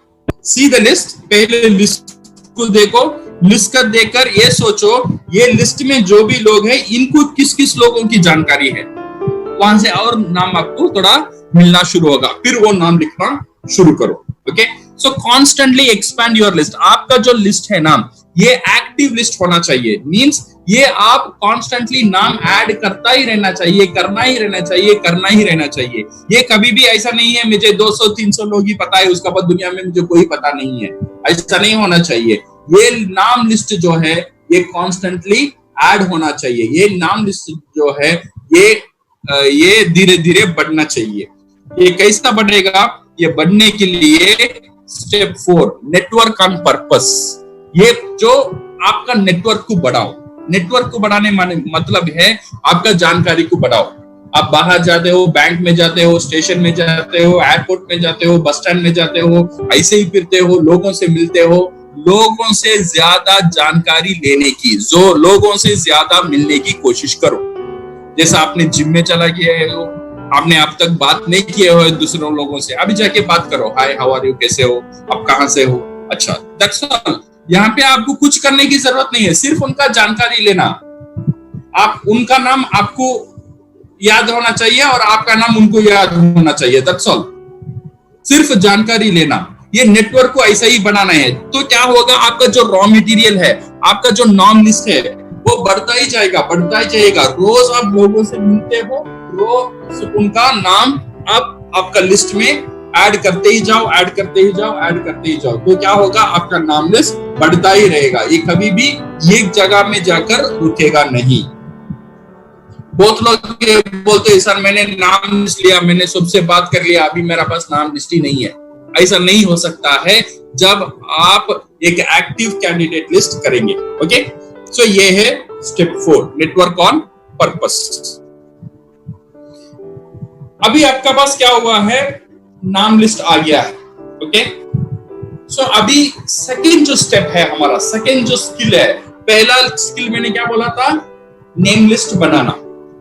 See the list. पहले लिस्ट को देखो, लिस्ट कर देखकर ये सोचो ये लिस्ट में जो भी लोग हैं इनको किस किस लोगों की जानकारी है। वहां से और नाम आपको थोड़ा मिलना शुरू होगा, फिर वो नाम लिखना शुरू करो। Okay, so constantly expand your list. आपका जो लिस्ट है नाम, ये एक्टिव लिस्ट होना चाहिए। मींस ये आप कॉन्स्टेंटली नाम ऐड करता ही रहना चाहिए, करना ही रहना चाहिए, करना ही रहना चाहिए। ये कभी भी ऐसा नहीं है मुझे 200-300 लोग ही पता है, उसके बाद दुनिया में मुझे कोई पता नहीं है, ऐसा नहीं होना चाहिए। ये नाम लिस्ट जो है ये कॉन्स्टेंटली ऐड होना चाहिए। ये नाम लिस्ट जो है ये धीरे धीरे बढ़ना चाहिए। ये कैसा बढ़ेगा? ये बढ़ने के लिए स्टेप 4, नेटवर्क ऑन पर्पस। ये जो आपका नेटवर्क को बढ़ाओ। नेटवर्क को बढ़ाने मतलब है आपका जानकारी को बढ़ाओ। आप बाहर जाते हो, बैंक में जाते हो, स्टेशन में जाते हो, एयरपोर्ट में जाते हो, बस स्टैंड में जाते हो, ऐसे ही फिरते हो, लोगों से मिलते हो। लोगों से ज्यादा जानकारी लेने की, जो लोगों से ज्यादा मिलने की कोशिश करो। जैसा आपने जिम में चला गया हो, आपने अब तक बात नहीं किए हो दूसरों लोगों से, अभी जाके बात करो। हाय, हाउ आर यू, कैसे हो, आप कहां से हो, अच्छा, दैट्स ऑल। यहाँ पे आपको कुछ करने की जरूरत नहीं है, सिर्फ उनका जानकारी लेना। आप उनका नाम आपको याद होना चाहिए और आपका नाम उनको याद होना चाहिए, दैट्स ऑल। सिर्फ जानकारी लेना, ये नेटवर्क को ऐसा ही बनाना है। तो क्या होगा, आपका जो रॉ मटेरियल है, आपका जो नॉम लिस्ट है, वो बढ़ता ही जाएगा, बढ़ता ही जाएगा। रोज आप लोगों से मिलते हो, रोज उनका नाम आप आपका लिस्ट में ऐड करते ही जाओ, ऐड करते ही जाओ, ऐड करते ही जाओ। तो क्या होगा, आपका नाम लिस्ट बढ़ता ही रहेगा, ये कभी भी एक जगह में जाकर रुकेगा नहीं। बहुत लोग ये बोलते हैं, सर मैंने नाम लिस्ट लिया, मैंने सबसे बात कर लिया, अभी मेरा पास नाम लिस्ट ही नहीं है। ऐसा नहीं हो सकता है जब आप एक एक्टिव कैंडिडेट लिस्ट करेंगे। ओके, सो ये है स्टेप 4, नेटवर्क ऑन पर्पस। अभी आपका पास क्या हुआ है, नाम लिस्ट आ गया है। ओके, सो अभी सेकंड जो स्टेप है हमारा, सेकंड जो स्किल है, पहला स्किल मैंने क्या बोला था, नेम लिस्ट बनाना।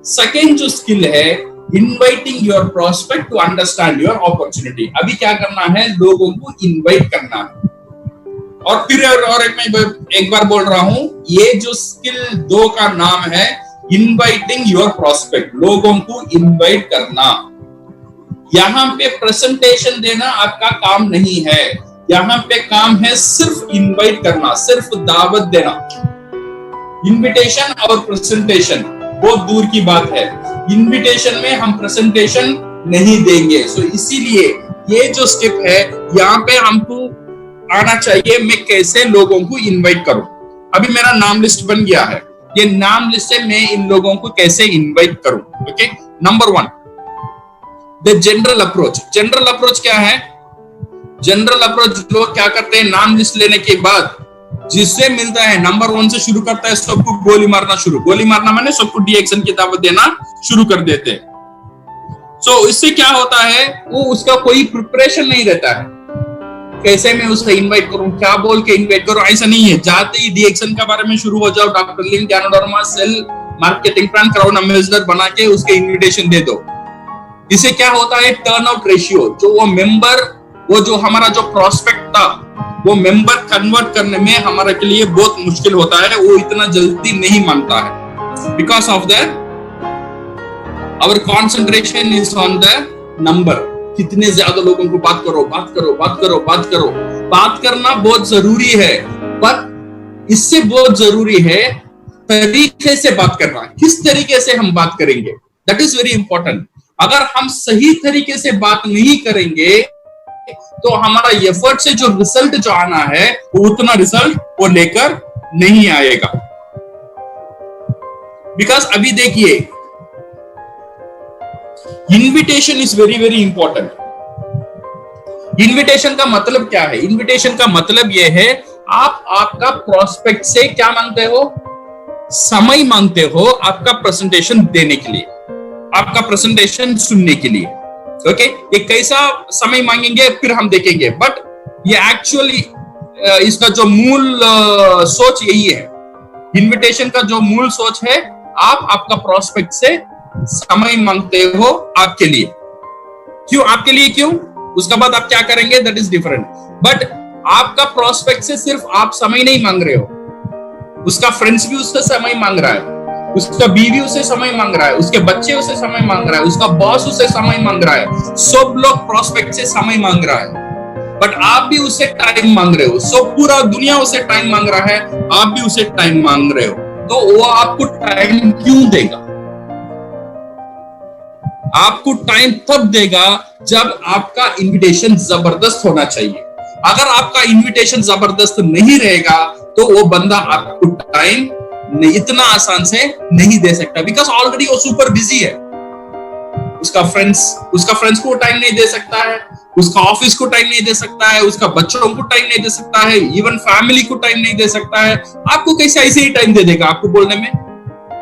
सेकंड जो स्किल है, inviting your prospect to understand your opportunity. अभी क्या करना है, लोगों को इनवाइट करना है। और फिर और एक बार बोल रहा हूं, ये जो स्किल 2 का नाम है इनवाइटिंग योर प्रोस्पेक्ट, लोगों को इनवाइट करना। यहां पे प्रेजेंटेशन देना आपका काम नहीं है, यहां पे काम है सिर्फ इनवाइट करना, सिर्फ दावत देना। इनविटेशन और प्रेजेंटेशन बहुत दूर की बात है। इनविटेशन में हम प्रेजेंटेशन नहीं देंगे। सो इसीलिए ये जो स्टेप है, यहाँ पे हमको आना चाहिए, मैं कैसे लोगों को इनवाइट करूं। अभी मेरा नाम लिस्ट बन गया है, ये नाम लिस्ट से मैं इन लोगों को कैसे इनवाइट करूं। Okay, number 1, the general approach. General approach क्या है, जनरल अप्रोच लोग क्या करते हैं, नाम लिस्ट लेने के बाद जिससे मिलता है नंबर 1 से शुरू करता है, सबको गोली मारना शुरू। गोली मारना माने सबको डीएक्शन की दावत देना शुरू कर देते हैं। सो इससे क्या होता है, वो उसका कोई प्रिपरेशन नहीं रहता है, कैसे मैं उसको इनवाइट करूं, क्या बोल के इनवाइट करूं। ऐसा नहीं है, जाते ही डीएक्शन के बारे में शुरू हो जाओ, doctor link ganoderma sell marketing plan crowd ambassador बना के उसके इनविटेशन दे दो। इससे क्या होता है, टर्न आउट रेशियो, जो वो मेंबर, वो जो हमारा जो प्रोस्पेक्ट था, वो मेंबर कन्वर्ट करने में हमारे के लिए बहुत मुश्किल होता है, वो इतना जल्दी नहीं मानता है। Because of that our concentration is on the number. कितने ज्यादा लोगों को बात करो, बात करो, बात करो, बात करो। बात करना बहुत जरूरी है, पर इससे बहुत जरूरी है तरीके से बात करना। किस तरीके से हम बात करेंगे, दैट इज वेरी इंपॉर्टेंट। अगर हम सही तरीके से बात नहीं करेंगे तो हमारा एफर्ट से जो रिजल्ट जो आना है, वो उतना रिजल्ट वो लेकर नहीं आएगा। बिकॉज अभी देखिए, invitation is very very important. Invitation का मतलब क्या है, इनविटेशन का मतलब यह है, आप आपका प्रोस्पेक्ट से क्या मांगते हो, समय मांगते हो आपका प्रेजेंटेशन देने के लिए, आपका प्रेजेंटेशन सुनने के लिए। ओके, ये कैसा समय मांगेंगे फिर हम देखेंगे, बट ये एक्चुअली इसका जो मूल सोच यही है। इनविटेशन का जो मूल सोच है, आप आपका प्रोस्पेक्ट से समय मांगते हो आपके लिए। क्यों आपके लिए, क्यों, उसका बाद आप क्या करेंगे, दैट इज डिफरेंट। बट आपका प्रोस्पेक्ट से सिर्फ आप समय नहीं मांग रहे हो, उसका फ्रेंड्स भी उससे समय मांग रहा है, उसका बीवी उसे समय मांग रहा है, उसके बच्चे उसे समय मांग रहा है, उसका बॉस उसे समय मांग रहा है। सब लोग प्रोस्पेक्ट से समय मांग रहा है, बट आप भी उसे टाइम मांग रहे हो। सब पूरा दुनिया उसे टाइम मांग रहा है, आप भी उसे टाइम मांग रहे हो। तो वो आपको टाइम क्यों देगा, आपको टाइम तब देगा जब आपका इनविटेशन जबरदस्त होना चाहिए। अगर आपका इनविटेशन जबरदस्त नहीं रहेगा तो वो बंदा आपको टाइम इतना आसान से नहीं दे सकता, बिकॉज ऑलरेडी वो सुपर बिजी है। उसका फ्रेंड्स को टाइम नहीं दे सकता है, उसका ऑफिस को टाइम नहीं दे सकता है, उसका बच्चों को टाइम नहीं दे सकता है, इवन फैमिली को टाइम नहीं दे सकता है। आपको कैसे ऐसे ही टाइम दे देगा, आपको बोलने में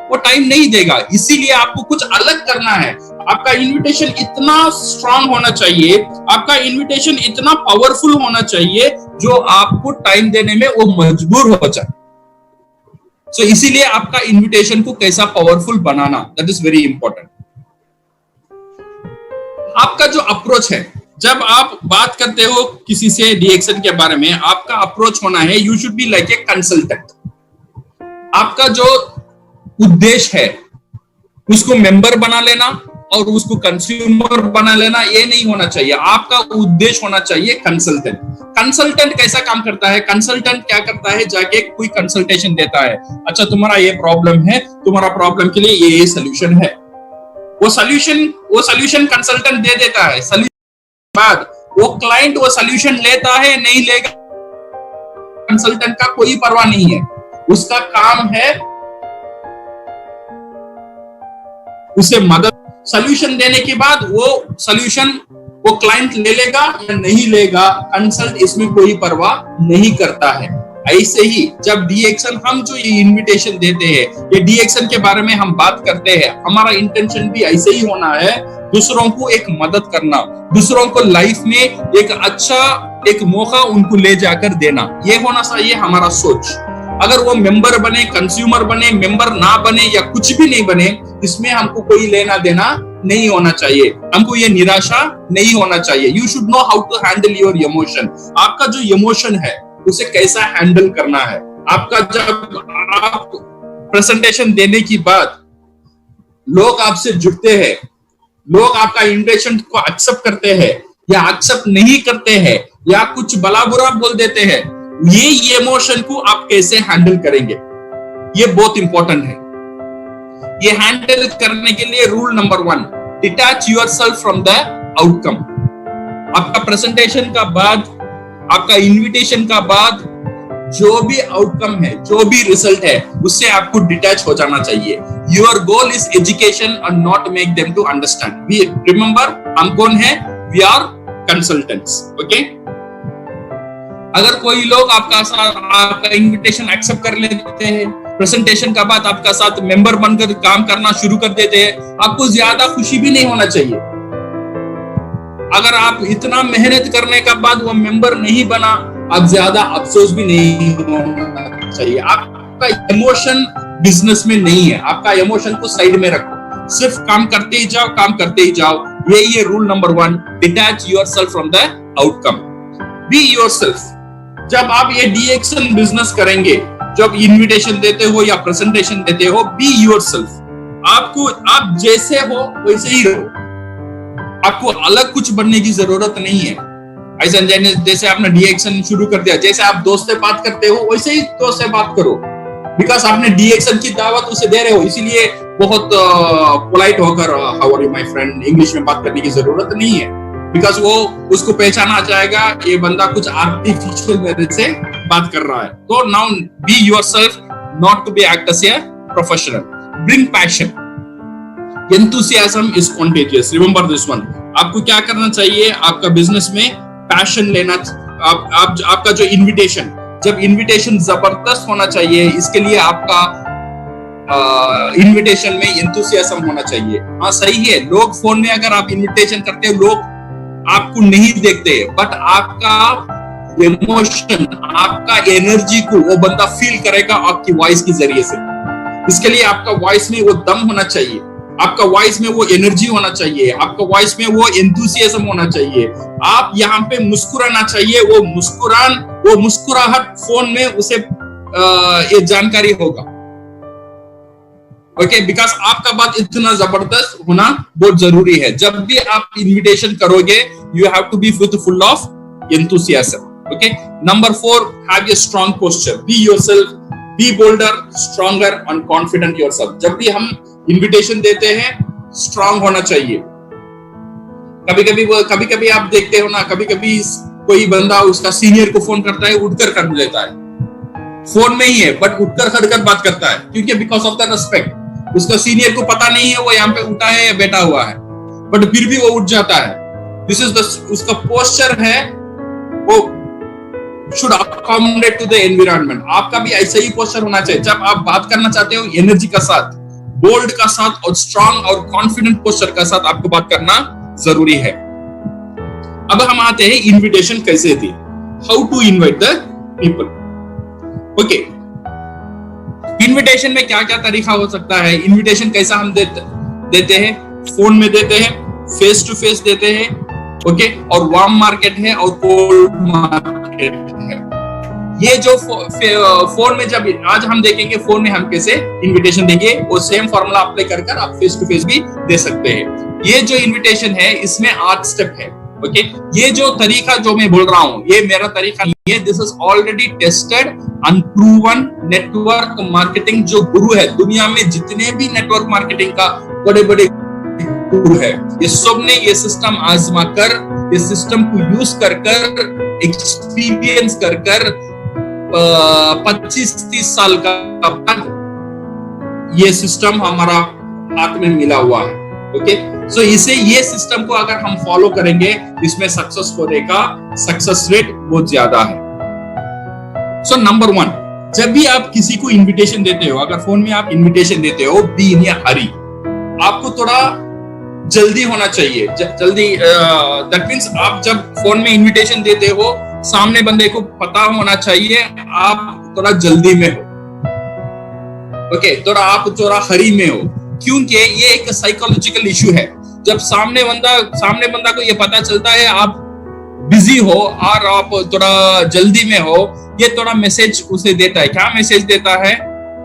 वो टाइम नहीं देगा। इसीलिए आपको कुछ अलग करना है। आपका इनविटेशन इतना स्ट्रांग होना चाहिए, आपका इनविटेशन इतना पावरफुल होना चाहिए जो आपको टाइम देने में वो मजबूर हो जाए। सो इसीलिए आपका इनविटेशन को कैसा powerful banana, that is very important. आपका जो अप्रोच है, जब आप बात करते हो किसी से डीएक्शन के बारे में, आपका अप्रोच होना है, you should be like a consultant. आपका जो उद्देश्य है उसको मेंबर बना लेना, और उसको कंज्यूमर बना लेना, ये नहीं होना चाहिए। आपका उद्देश्य होना चाहिए कंसल्टेंट। कंसल्टेंट कैसा काम करता है? कंसल्टेंट क्या करता है, जाके कोई कंसल्टेशन देता है, अच्छा तुम्हारा ये प्रॉब्लम है, तुम्हारा प्रॉब्लम के लिए ये सॉल्यूशन है। वो सॉल्यूशन कंसल्टेंट दे देता है। सॉल्यूशन बाद वो क्लाइंट वो सॉल्यूशन लेता है नहीं लेगा, कंसल्टेंट का कोई परवाह नहीं है। उसका काम है उसे मदद, सॉल्यूशन देने के बाद वो सॉल्यूशन वो क्लाइंट ले लेगा या नहीं लेगा, कंसल्ट इसमें कोई परवाह नहीं करता है। ऐसे ही जब डीएक्शन हम जो ये इनविटेशन देते हैं, ये डीएक्शन के बारे में हम बात करते हैं, हमारा इंटेंशन भी ऐसे ही होना है, दूसरों को एक मदद करना, दूसरों को लाइफ में एक अच्छा एक मौका उनको ले जाकर देना, ये होना चाहिए हमारा सोच। अगर वो मेंबर बने, कंज्यूमर बने, मेंबर ना बने या कुछ भी नहीं बने, इसमें हमको कोई लेना देना नहीं होना चाहिए, हमको ये निराशा नहीं होना चाहिए। You should know how to handle your emotion. आपका जो इमोशन है उसे कैसा हैंडल करना है। आपका जब आप प्रेजेंटेशन देने की बाद लोग आपसे जुड़ते हैं, लोग आपका इन्विटेशन को एक्सेप्ट करते हैं या एक्सेप्ट नहीं करते हैं या कुछ भला बुरा बोल देते हैं, ये इमोशन को आप कैसे हैंडल करेंगे, ये बहुत इंपॉर्टेंट है। ये हैंडल करने के लिए rule number 1, detach yourself from the outcome. आपका प्रेजेंटेशन का बाद, आपका इनविटेशन का बाद जो भी आउटकम है, जो भी रिजल्ट है, उससे आपको डिटैच हो जाना चाहिए। योर गोल इज एजुकेशन और not make them to understand. Remember, हम कौन है? We are consultants. ओके, अगर कोई लोग आपका इनविटेशन एक्सेप्ट कर लेते हैं, प्रेजेंटेशन का बाद आपका साथ मेंबर बनकर काम करना शुरू कर देते हैं, आपको ज्यादा खुशी भी नहीं होना चाहिए। अगर आप इतना मेहनत करने का बाद वो मेंबर नहीं बना, आप ज्यादा अफसोस भी नहीं होना चाहिए। आपका इमोशन बिजनेस में नहीं है, आपका इमोशन को साइड में रखो, सिर्फ काम करते ही जाओ, काम करते ही जाओ। ये rule number 1, detach yourself from the outcome, be yourself. जब आप ये डीएक्शन बिजनेस करेंगे, जब इनविटेशन देते हो या प्रेजेंटेशन देते हो, बी योरसेल्फ। आप जैसे हो वैसे ही रहो, आपको अलग कुछ बनने की जरूरत नहीं है। ऐसा जैसे आपने डीएक्शन शुरू कर दिया, जैसे आप दोस्त से बात करते हो वैसे ही दोस्त से बात करो, बिकॉज आपने डीएक्शन की दावत उसे दे रहे हो, इसीलिए बहुत पोलाइट होकर how are you my friend English में बात करने की जरूरत नहीं है, बिकॉज वो उसको पहचाना जाएगा ये बंदा कुछ आर्टिफिशियल मेरे से बात कर रहा है। तो now be yourself, not to be act as a professional. Bring passion, enthusiasm is contagious, remember this one. आपको क्या करना चाहिए? आपका बिजनेस में पैशन लेना, आपका जो इनविटेशन, जब इनविटेशन जबरदस्त होना चाहिए, इसके लिए आपका इनविटेशन में एंथुसियाज्म होना चाहिए। हाँ सही है, लोग फोन में अगर आप इनविटेशन करते हो, लोग आपको नहीं देखते, बट आपका इमोशन, आपका एनर्जी को वो बंदा फील करेगा आपकी वॉइस के जरिए से। इसके लिए आपका वॉइस में वो दम होना चाहिए, आपका वॉइस में वो एनर्जी होना चाहिए, आपका वॉइस में वो एंथुसियाज्म होना चाहिए। आप यहाँ पे मुस्कुराना चाहिए, वो मुस्कुराहट फोन में उसे ये जानकारी होगा। ओके, बिकॉज आपका बात इतना जबरदस्त होना बहुत जरूरी है। जब भी आप इनविटेशन करोगे, you have to be full of enthusiasm. Okay, number 4, have a strong posture, be yourself, be bolder, stronger and confident yourself. जब भी हम इनविटेशन देते हैं, स्ट्रांग होना चाहिए। कभी कभी आप देखते हो ना, कभी कभी कोई बंदा उसका सीनियर को फोन करता है, उठकर कर लेता है, फोन में ही है बट उठकर खड़कर बात करता है, क्योंकि बिकॉज ऑफ द रिस्पेक्ट। उसका सीनियर को पता नहीं है वो यहाँ पे उठा है या बैठा हुआ है, बट फिर भी वो उठ जाता है। दिस इज उसका पोस्चर है, वो should accommodate to the environment. आपका भी ऐसा ही पोस्चर होना चाहिए। जब आप बात करना चाहते हो, एनर्जी का साथ, बोल्ड का साथ और स्ट्रांग और कॉन्फिडेंट पोस्चर का साथ आपको बात करना जरूरी है। अब हम आते हैं इनविटेशन कैसे दी, how to invite the people. Okay, invitation में क्या क्या तरीका हो सकता है? इनविटेशन कैसा हम देते हैं? फोन में देते हैं, फेस टू फेस देते हैं, ओके, और वार्म मार्केट है और कोल्ड मार्केट है। ये जो फोन में, जब आज हम देखेंगे फोन में हम कैसे इनविटेशन देंगे, वो सेम फॉर्मूला अप्लाई कर आप फेस टू फेस भी दे सकते हैं। ये जो इन्विटेशन है इसमें 8 स्टेप है। ओके, ये जो तरीका जो मैं बोल रहा हूं ये मेरा तरीका नहीं है, this is already tested unproven network marketing जो गुरु है दुनिया में, जितने भी नेटवर्क मार्केटिंग का बड़े बड़े गुरु है, ये सब ने ये सिस्टम आजमा कर, ये सिस्टम को यूज कर कर, एक्सपीरियंस कर कर 25-30 साल का बाद ये सिस्टम हमारा हाथ में मिला हुआ है। ओके, सो इसे ये सिस्टम को अगर हम फॉलो करेंगे इसमें सक्सेस होने का सक्सेस रेट बहुत ज्यादा है। सो नंबर 1, जब भी आप किसी को इनविटेशन देते हो, अगर फोन में आप इनविटेशन देते हो, बी इन अ हरी, आपको थोड़ा जल्दी होना चाहिए। जल्दी दैट मींस आप जब फोन में इनविटेशन देते हो सामने बंदे को पता होना चाहिए आप थोड़ा जल्दी में हो। ओके, आप थोड़ा हरी में हो, क्योंकि ये एक साइकोलॉजिकल इशू है। जब सामने बंदा को ये पता चलता है आप बिजी हो और आप थोड़ा जल्दी में हो, ये थोड़ा मैसेज उसे देता है। क्या मैसेज देता है?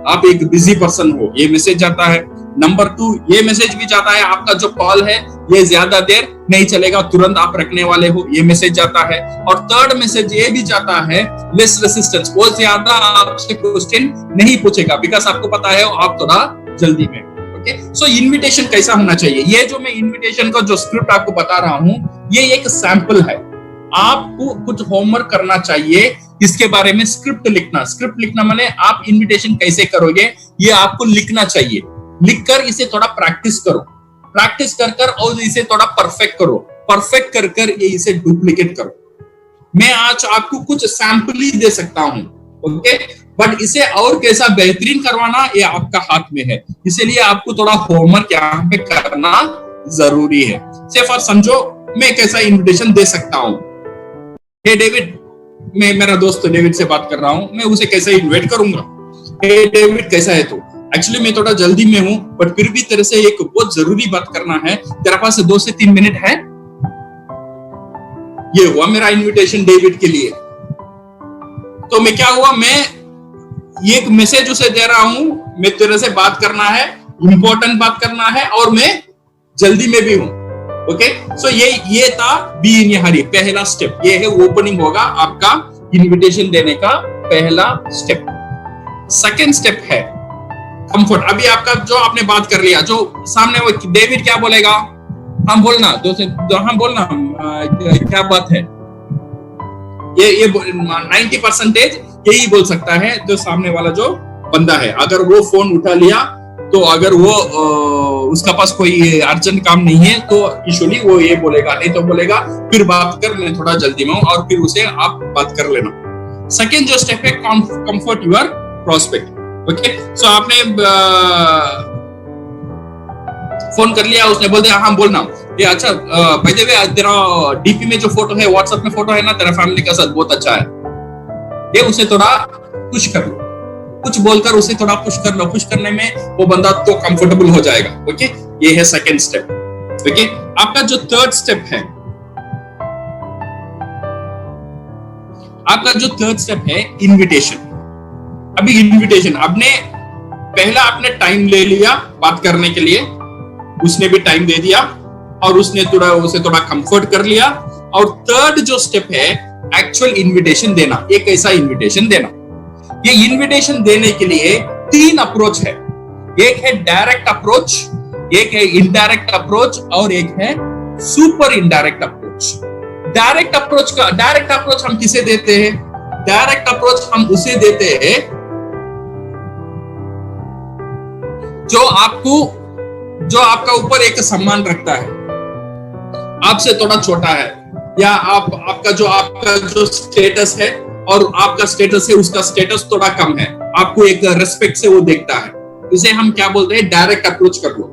आप एक बिजी पर्सन हो, ये मैसेज जाता है। नंबर 2, ये मैसेज भी जाता है आपका जो कॉल है ये ज्यादा देर नहीं चलेगा, तुरंत आप रखने वाले हो, ये मैसेज जाता है। और थर्ड मैसेज ये भी जाता है लेस रेसिस्टेंस, वो ज्यादा आपसे क्वेश्चन नहीं पूछेगा, बिकॉज आपको पता है आप थोड़ा जल्दी में। ओके, सो इनविटेशन कैसा होना चाहिए? ये जो मैं इनविटेशन का जो स्क्रिप्ट आपको बता रहा हूं ये एक सैंपल है। आपको कुछ होमवर्क करना चाहिए इसके बारे में, स्क्रिप्ट लिखना माने आप इनविटेशन कैसे करोगे ये आपको लिखना चाहिए। लिखकर इसे थोड़ा प्रैक्टिस कर और इसे थोड़ा परफेक्ट करो, परफेक्ट कर ये इसे डुप्लीकेट करो। मैं आज आपको कुछ सैंपल ही दे सकता हूं, ओके, बट इसे और कैसा बेहतरीन करवाना ये आपका हाथ में है, इसीलिए आपको थोड़ा होमवर्क यहाँ पे करना जरूरी है। से फॉर समझो मैं कैसा इनविटेशन दे सकता हूँ। हे डेविड, मैं मेरा दोस्त डेविड से बात कर रहा हूँ, मैं उसे कैसे इन्वाइट करूंगा? हे डेविड कैसा है तू? एक्चुअली मैं थोड़ा जल्दी में हूं बट फिर भी तेरे से एक बहुत जरूरी बात करना है, तेरे पास 2 से 3 मिनट है? ये हुआ मेरा इनविटेशन डेविड के लिए। तो मैं क्या हुआ, मैं ये एक मैसेज उसे दे रहा हूं, मैं तेरे से बात करना है, इंपॉर्टेंट बात करना है और मैं जल्दी में भी हूं। ओके, सो ये था बी इन हरी, पहला स्टेप। ये है ओपनिंग होगा आपका इनविटेशन देने का पहला स्टेप। सेकंड स्टेप है कंफर्ट। अभी आपका जो आपने बात कर लिया, जो सामने वो डेविड क्या बोलेगा, हम बोलना क्या बात है, ये 90% यही बोल सकता है जो सामने वाला जो बंदा है। अगर वो फोन उठा लिया तो अगर वो उसका पास कोई अर्जेंट काम नहीं है तो यूजुअली वो ये बोलेगा, नहीं तो बोलेगा फिर बात कर, मैं थोड़ा जल्दी में हूं, और फिर उसे आप बात कर लेना। सेकेंड जो स्टेप है कंफर्ट योर प्रोस्पेक्ट। ओके, सो आपने फोन कर लिया, उसने बोल दिया हाँ बोलना, ये अच्छा भाई देवे तेरा डीपी में जो फोटो है, व्हाट्सएप में फोटो है ना तेरा फैमिली का साथ, बहुत अच्छा है, ये उसे थोड़ा पुश कर लो, कुछ बोलकर उसे थोड़ा पुश कर लो। पुश करने में वो बंदा तो कंफर्टेबल हो जाएगा। ओके, ये है सेकंड स्टेप। ओके, आपका जो थर्ड स्टेप है इनविटेशन। अभी इनविटेशन आपने टाइम ले लिया बात करने के लिए, उसने भी टाइम दे दिया और उसने उसे थोड़ा कंफर्ट कर लिया। और थर्ड जो स्टेप है एक्चुअल इनविटेशन देना। ये कैसा इनविटेशन देना? ये इनविटेशन देने के लिए 3 अप्रोच है। एक है डायरेक्ट अप्रोच, एक है इनडायरेक्ट अप्रोच और एक है super indirect approach. Direct approach हम किसे देते हैं? डायरेक्ट अप्रोच हम उसे देते हैं जो आपका ऊपर एक सम्मान रखता है, आपसे थोड़ा छोटा है, या आपका जो स्टेटस है और आपका स्टेटस है उसका स्टेटस थोड़ा कम है, आपको एक रेस्पेक्ट से वो देखता है, इसे हम क्या बोलते हैं? डायरेक्ट अप्रोच कर लो।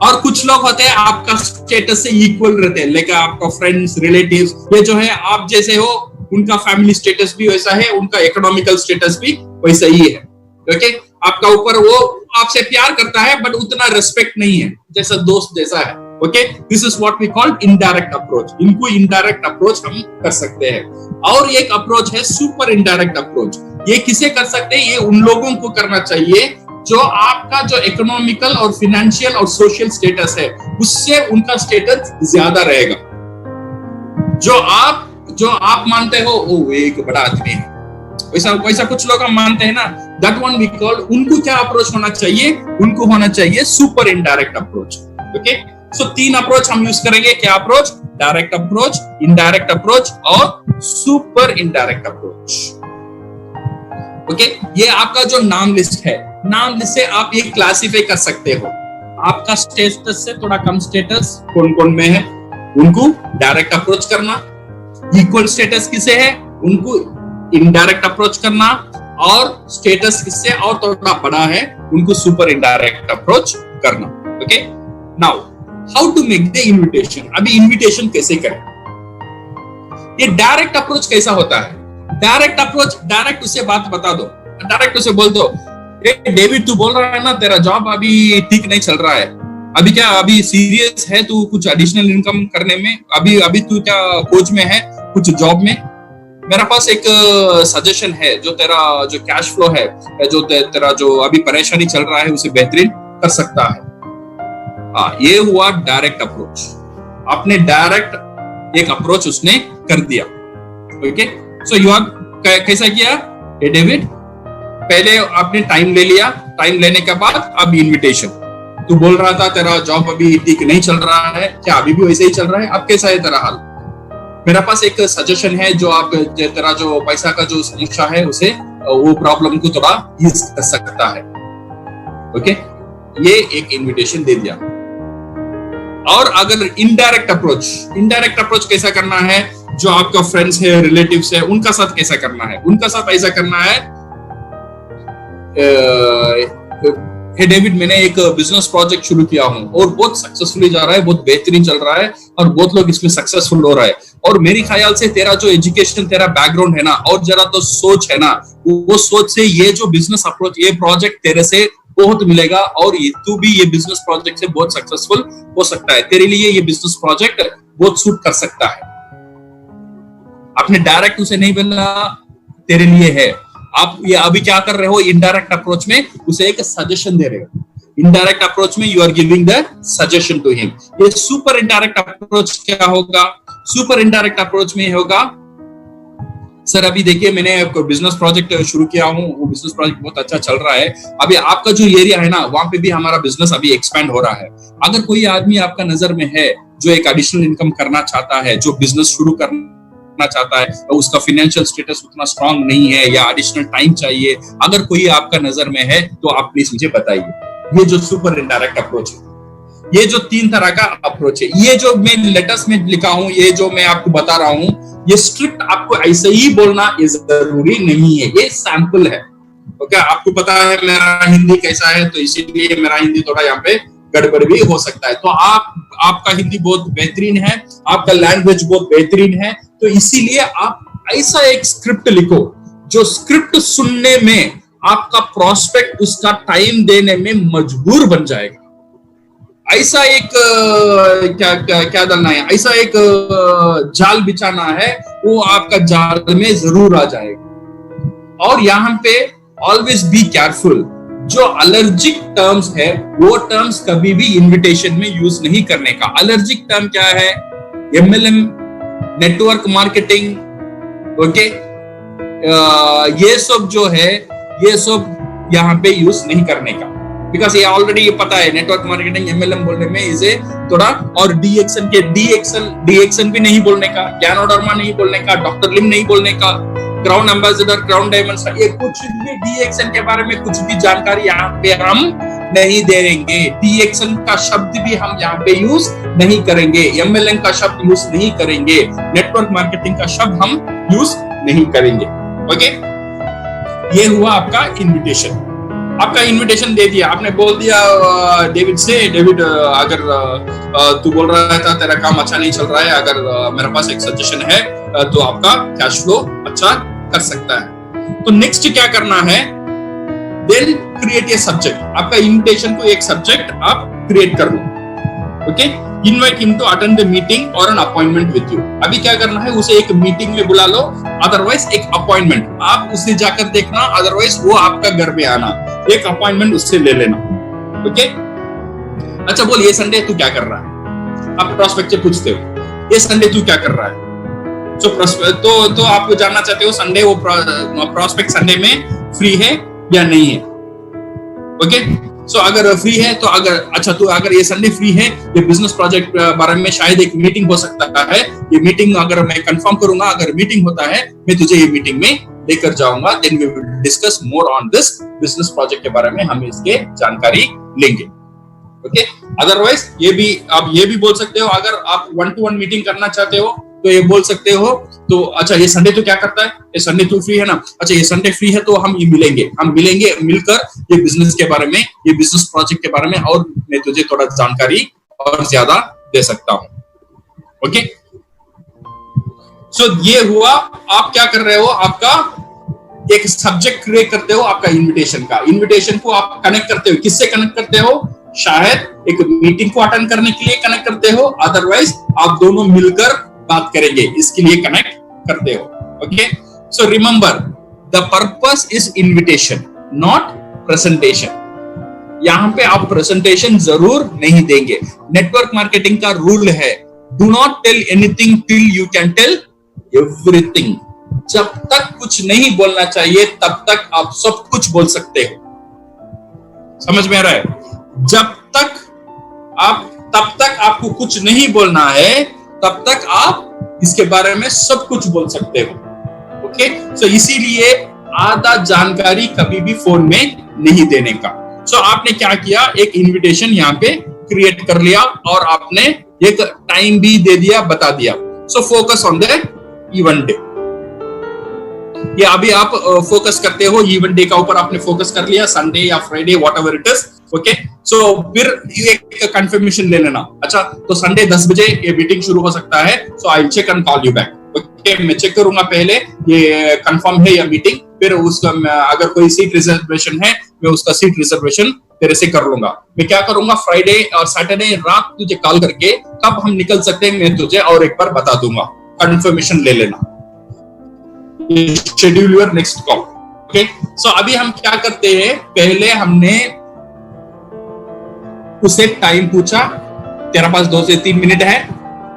और कुछ लोग होते हैं आपका स्टेटस से इक्वल रहते हैं, लेकिन आपका फ्रेंड्स, रिलेटिव्स, ये जो है आप जैसे हो, उनका फैमिली स्टेटस भी वैसा है, उनका इकोनॉमिकल स्टेटस भी वैसा ही है। ओके, आपका ऊपर वो आपसे प्यार करता है बट उतना रेस्पेक्ट नहीं है, जैसा दोस्त जैसा है। Okay, this is what we call indirect approach. इनको इनडायरेक्ट अप्रोच हम कर सकते हैं। और एक अप्रोच है सुपर इनडायरेक्ट अप्रोच। ये किसे कर सकते हैं? ये उन लोगों को करना चाहिए जो आपका जो इकोनॉमिकल और फिनेंशियल और सोशल स्टेटस है उससे उनका स्टेटस ज्यादा रहेगा। जो आप मानते हो वो एक बड़ा आदमी है, वैसा कुछ लोग हम मानते हैं ना, दैट वन वी कॉल, उनको क्या अप्रोच होना चाहिए, उनको होना चाहिए सुपर इनडायरेक्ट अप्रोच। ओके, सो 3 अप्रोच हम यूज करेंगे। क्या approach? Direct approach, indirect approach और सुपर इनडायरेक्ट अप्रोच। ओके, ये आपका जो नाम लिस्ट है, नाम लिस्ट से आप ये क्लासिफाई कर सकते हो। आपका स्टेटस से थोड़ा कम स्टेटस कौन कौन में है, उनको डायरेक्ट अप्रोच करना। इक्वल स्टेटस किसे है, उनको इनडायरेक्ट अप्रोच करना। और स्टेटस किससे और थोड़ा बड़ा है, उनको सुपर इनडायरेक्ट अप्रोच करना। Okay, now how to make the invitation. अभी इन्विटेशन कैसे करें? ये डायरेक्ट अप्रोच कैसा होता है? डायरेक्ट अप्रोच, डायरेक्ट उसे बात बता दो, डायरेक्ट उसे बोल दो, डेविड तू बोल रहा है ना तेरा जॉब अभी ठीक नहीं चल रहा है, अभी क्या अभी सीरियस है तू कुछ एडिशनल इनकम करने में, अभी तू क्या खोज में है कुछ जॉब में? मेरा पास एक सजेशन है, जो तेरा जो कैश फ्लो है, जो तेरा जो अभी परेशानी चल रहा है उसे बेहतरीन कर सकता है। ये हुआ डायरेक्ट अप्रोच। आपने डायरेक्ट एक अप्रोच उसने कर दिया। ओके, सो यू कैसा किया? डेविड, पहले आपने टाइम ले लिया, टाइम लेने के बाद अब इनविटेशन। तू बोल रहा था तेरा जॉब अभी ठीक नहीं चल रहा है, क्या अभी भी वैसे ही चल रहा है? अब कैसा है तेरा हाल? मेरा पास एक सजेशन है, जो आप तेरा जो पैसा का जो समस्या है उसे वो प्रॉब्लम को थोड़ा ईज कर सकता है। ओके, ये एक इनविटेशन दे दिया। और अगर इनडायरेक्ट अप्रोच कैसा करना है, जो आपका फ्रेंड्स है, रिलेटिव्स है, उनका साथ कैसा करना है? उनका साथ ऐसा करना है, हे डेविड, मैंने एक बिजनेस प्रोजेक्ट शुरू किया हूं और बहुत सक्सेसफुली जा रहा है, बहुत बेहतरीन चल रहा है और बहुत लोग इसमें सक्सेसफुल हो रहा है। और मेरे ख्याल से तेरा जो एजुकेशन, तेरा बैकग्राउंड है ना, और जरा तो सोच है ना, वो सोच से ये जो बिजनेस अप्रोच, ये प्रोजेक्ट तेरे से बहुत मिलेगा और तू भी ये बिजनेस प्रोजेक्ट से बहुत सक्सेसफुल हो सकता है। तेरे लिए ये बिजनेस प्रोजेक्ट बहुत सूट कर सकता है। आपने डायरेक्ट उसे नहीं बोला तेरे लिए है, आप ये अभी क्या कर रहे हो? इनडायरेक्ट अप्रोच में उसे एक सजेशन दे रहे हो। इनडायरेक्ट अप्रोच में you are giving the suggestion to him. ये सुपर इनडायरेक्ट अप्रोच क्या होगा? सुपर इनडायरेक्ट अप्रोच में होगा, सर अभी देखिए मैंने एक बिजनेस प्रोजेक्ट शुरू किया हूँ, वो बिजनेस प्रोजेक्ट बहुत अच्छा चल रहा है, अभी आपका जो एरिया है ना वहां पे भी हमारा बिजनेस अभी एक्सपेंड हो रहा है। अगर कोई आदमी आपका नजर में है जो एक एडिशनल इनकम करना चाहता है, जो बिजनेस शुरू करना चाहता है, तो उसका फाइनेंशियल स्टेटस उतना स्ट्रांग नहीं है या एडिशनल टाइम चाहिए, अगर कोई आपका नजर में है तो आप प्लीज मुझे बताइए। ये जो सुपर इनडायरेक्ट अप्रोच है, ये जो 3 तरह का अप्रोच है, ये जो मैं लेटेस्ट में लिखा हूं, ये जो मैं आपको बता रहा हूं, ये स्ट्रिक्ट आपको ऐसे ही बोलना ये जरूरी नहीं है, ये सैंपल है। ओके, आपको पता है मेरा हिंदी कैसा है, तो इसीलिए मेरा हिंदी थोड़ा यहाँ पे गड़बड़ भी हो सकता है। तो आपका हिंदी बहुत बेहतरीन है, आपका लैंग्वेज बहुत बेहतरीन है, तो इसीलिए आप ऐसा एक स्क्रिप्ट लिखो जो स्क्रिप्ट सुनने में आपका प्रोस्पेक्ट उसका टाइम देने में मजबूर बन जाएगा। ऐसा एक क्या डालना है, ऐसा एक जाल बिछाना है, वो आपका जाल में जरूर आ जाएगा। और यहाँ पे ऑलवेज बी केयरफुल, जो अलर्जिक टर्म्स है वो टर्म्स कभी भी इनविटेशन में यूज नहीं करने का। अलर्जिक टर्म क्या है? MLM, नेटवर्क मार्केटिंग, ओके, ये सब जो है, ये सब यहाँ पे यूज नहीं करने का, बिकॉज ये ऑलरेडी ये पता है नेटवर्क मार्केटिंग MLM बोलने में इसे थोड़ा, और DXN भी नहीं बोलने का, ज्ञानोडर्मा नहीं बोलने का, डॉक्टर लिम नहीं बोलने का, क्राउन एम्बेसडर, क्राउन डायमंड्स, ये कुछ भी DXN के बारे में कुछ भी जानकारी यहाँ पे हम नहीं दे देंगे। DXN का शब्द भी हम यहाँ पे यूज नहीं करेंगे, MLM का शब्द यूज नहीं करेंगे, नेटवर्क मार्केटिंग का शब्द हम यूज नहीं करेंगे। ओके, ये हुआ आपका इन्विटेशन। आपका इन्विटेशन दे दिया, आपने बोल दिया डेविड से, डेविड अगर तू बोल रहा था तेरा काम अच्छा नहीं चल रहा है, अगर मेरे पास एक सजेशन है तो आपका कैश फ्लो अच्छा कर सकता है। तो नेक्स्ट क्या करना है? Then create a subject. आपका इन्विटेशन को एक सब्जेक्ट आप क्रिएट कर लो। Okay, invite him to attend the meeting और एन अपॉइंटमेंट विद यू। अभी क्या करना है? उसे एक मीटिंग में बुला लो, अदरवाइज एक अपॉइंटमेंट आप उसे जाकर देखना, अदरवाइज वो आपका घर पे आना। एक अपॉइंटमेंट उससे ले लेना। ओके, अच्छा बोल, ये संडे तू क्या कर रहा है? आप प्रोस्पेक्ट से पूछते हो, ये संडे तू क्या कर रहा है? तो आप जानना चाहते हो संडे वो प्रोस्पेक्ट संडे में फ्री है या नहीं है। ओके, सो अगर फ्री है तो अगर ये संडे फ्री है, ये बिजनेस प्रोजेक्ट बारे में शायद एक मीटिंग हो सकता है। ये मीटिंग अगर मैं कंफर्म करूंगा, अगर मीटिंग होता है, मैं तुझे ये मीटिंग में लेकर जाऊंगा। Then we will discuss more on this business project के बारे में, हम इसके जानकारी लेंगे। ओके, अदरवाइज आप ये भी बोल सकते हो, अगर आप 1-to-1 मीटिंग करना चाहते हो तो ये बोल सकते हो। तो अच्छा, ये संडे तो क्या करता है? ये संडे तू फ्री है ना? अच्छा, ये संडे फ्री है तो हम मिलेंगे मिलकर ये बिजनेस के बारे में, ये बिजनेस प्रोजेक्ट के बारे में और मैं तुझे थोड़ा जानकारी और ज्यादा दे सकता हूं। ओके, सो ये हुआ। आप क्या कर रहे हो? आपका एक सब्जेक्ट क्रिएट करते हो, आपका इनविटेशन को आप कनेक्ट करते हो। किससे कनेक्ट करते हो? शायद एक मीटिंग को अटेंड करने के लिए कनेक्ट करते हो, अदरवाइज आप दोनों मिलकर बात करेंगे, इसके लिए कनेक्ट करते हो। Okay, so remember the purpose is invitation not presentation. यहां पे आप प्रेजेंटेशन जरूर नहीं देंगे। नेटवर्क मार्केटिंग का रूल है, do not tell anything till you can tell everything. जब तक कुछ नहीं बोलना चाहिए तब तक आप सब कुछ बोल सकते हो। समझ में आ रहा है? तब तक आपको कुछ नहीं बोलना है, तब तक आप इसके बारे में सब कुछ बोल सकते हो। ओके, सो इसीलिए आधा जानकारी कभी भी फोन में नहीं देने का। सो आपने क्या किया? एक इनविटेशन यहाँ पे क्रिएट कर लिया और आपने एक टाइम भी दे दिया, बता दिया। So focus on the event day. ये अभी आप फोकस करते हो इवेंट डे का ऊपर, आपने फोकस कर लिया, संडे या Friday whatever it is. Okay, so फिर एक कंफर्मेशन ले लेना। अच्छा, तो संडे 10 बजे ये मीटिंग शुरू हो सकता है, so I will check and call you back. Okay, मैं चेक करूंगा पहले ये कंफर्म है या मीटिंग, फिर उसका अगर कोई सीट रिजर्वेशन है, मैं उसका सीट रिजर्वेशन तेरे से कर लूंगा। मैं क्या करूंगा, फ्राइडे और सैटरडे रात तुझे कॉल करके कब हम निकल सकते हैं मैं तुझे और एक बार बता दूंगा। कंफर्मेशन ले लेना, schedule your next call. Okay, so अभी हम क्या करते हैं, पहले हमने उससे टाइम पूछा, तेरा पास 2 से 3 मिनट है,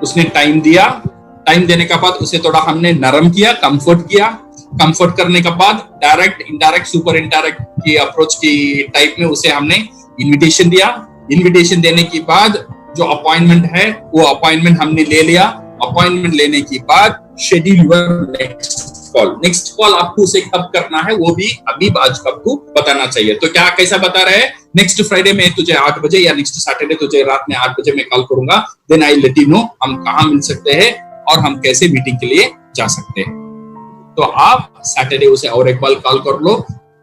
उसने टाइम दिया। टाइम देने के बाद उसे थोड़ा हमने नरम किया, कंफर्ट किया। कंफर्ट करने के बाद डायरेक्ट, इनडायरेक्ट, सुपर इनडायरेक्ट की अप्रोच की टाइप में उसे हमने इनविटेशन दिया। इनविटेशन देने के बाद जो अपॉइंटमेंट है वो अपॉइंटमेंट हमने ले लिया। अपॉइंटमेंट लेने के बाद शेड्यूल योर नेक्स्ट कॉल आपको उसे कब करना है वो भी अभी आज आपको बताना चाहिए। तो क्या कैसा बता रहे हैं, नेक्स्ट फ्राइडे में तुझे 8 बजे या नेक्स्ट सैटरडे तुझे रात में 8 बजे मैं कॉल करूंगा। Then I let you know हम कहां मिल सकते हैं और हम कैसे मीटिंग के लिए जा सकते हैं। तो आप सैटरडे उसे और एक बार कॉल कर लो,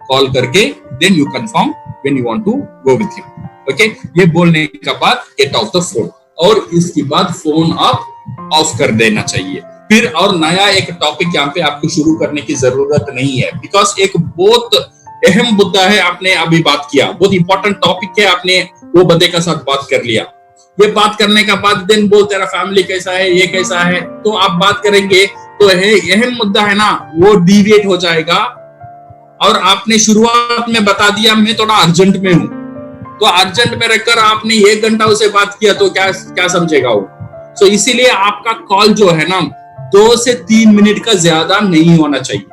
कॉल करके then you confirm when you want to go with him. Okay, ये बोलने के बाद गेट ऑफ द फोन, और इसके बाद फोन आप ऑफ कर देना चाहिए। फिर और नया एक टॉपिक यहाँ पे आपको शुरू करने की जरूरत नहीं है, बिकॉज एक बहुत अहम मुद्दा है, आपने अभी बात किया, बहुत इंपॉर्टेंट टॉपिक है, आपने वो बंदे के साथ बात कर लिया। ये बात करने का बाद दिन बोल तेरा फैमिली कैसा है, ये कैसा है, तो आप बात करेंगे तो अहम मुद्दा है ना, वो डिविएट हो जाएगा। और आपने शुरुआत में बता दिया मैं थोड़ा अर्जेंट में हूं, तो अर्जेंट में रहकर आपने 1 घंटा उसे बात किया तो क्या समझेगा वो। सो इसीलिए आपका कॉल जो है ना 2 से 3 मिनट का ज्यादा नहीं होना चाहिए।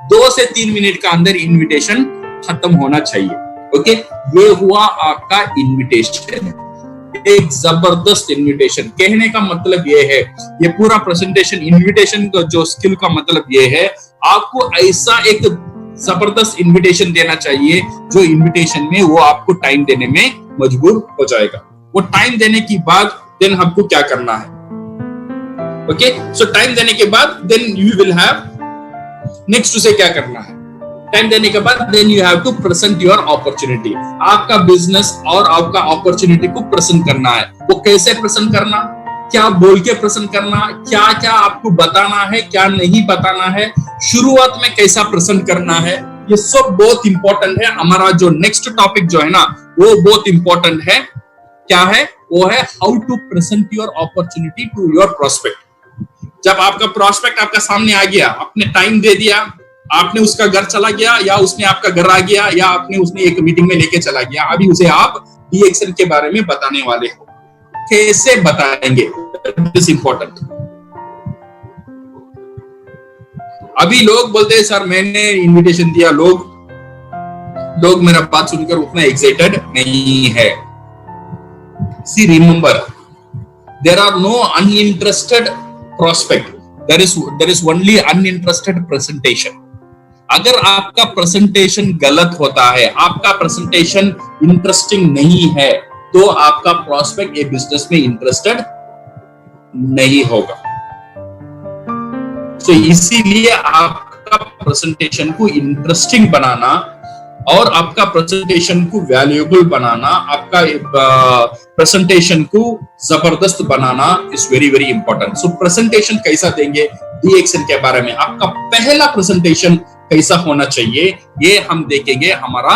2 से 3 मिनट का अंदर इनविटेशन खत्म होना चाहिए। ओके, ये हुआ आपका इनविटेशन, एक जबरदस्त इनविटेशन। कहने का मतलब ये है, ये पूरा प्रेजेंटेशन इनविटेशन का जो स्किल का मतलब ये है, आपको ऐसा एक जबरदस्त इनविटेशन देना चाहिए जो इनविटेशन में वो आपको टाइम देने में मजबूर हो जाएगा। वो टाइम देने के बाद देन हमको क्या करना है। ओके, सो टाइम देने के बाद then you will have next उसे क्या करना है। टाइम देने के बाद then you have to present your opportunity. आपका बिजनेस और आपका अपॉर्चुनिटी को प्रेजेंट करना है। वो कैसे प्रेजेंट करना, क्या बोल के प्रेजेंट करना, क्या क्या आपको बताना है, क्या नहीं बताना है, शुरुआत में कैसा प्रेजेंट करना है, ये सब बहुत इंपॉर्टेंट है। हमारा जो नेक्स्ट टॉपिक जो है ना वो बहुत इंपॉर्टेंट है। क्या है वो है how to present your opportunity to your prospect. जब आपका प्रोस्पेक्ट आपका सामने आ गया, आपने टाइम दे दिया, आपने उसका घर चला गया या उसने आपका घर आ गया या आपने उसने एक मीटिंग में लेके चला गया, अभी उसे आप DXN के बारे में बताने वाले हो। कैसे बताएंगे, दैट इज इंपॉर्टेंट। अभी लोग बोलते हैं सर मैंने इनविटेशन दिया, लोग मेरा बात सुनकर उतना एक्साइटेड नहीं है। सी remember, there are no uninterested prospect, there is only uninterested presentation। अगर आपका प्रेजेंटेशन गलत होता है, आपका प्रेजेंटेशन इंटरेस्टिंग नहीं है, तो आपका प्रोस्पेक्ट ये बिजनेस में इंटरेस्टेड नहीं होगा। तो इसीलिए आपका प्रेजेंटेशन को इंटरेस्टिंग बनाना और आपका प्रेजेंटेशन को वैल्यूएबल बनाना, आपका प्रेजेंटेशन को जबरदस्त बनाना is very very important. So presentation कैसा देंगे DXN के बारे में, आपका पहला प्रेजेंटेशन कैसा होना चाहिए, ये हम देखेंगे हमारा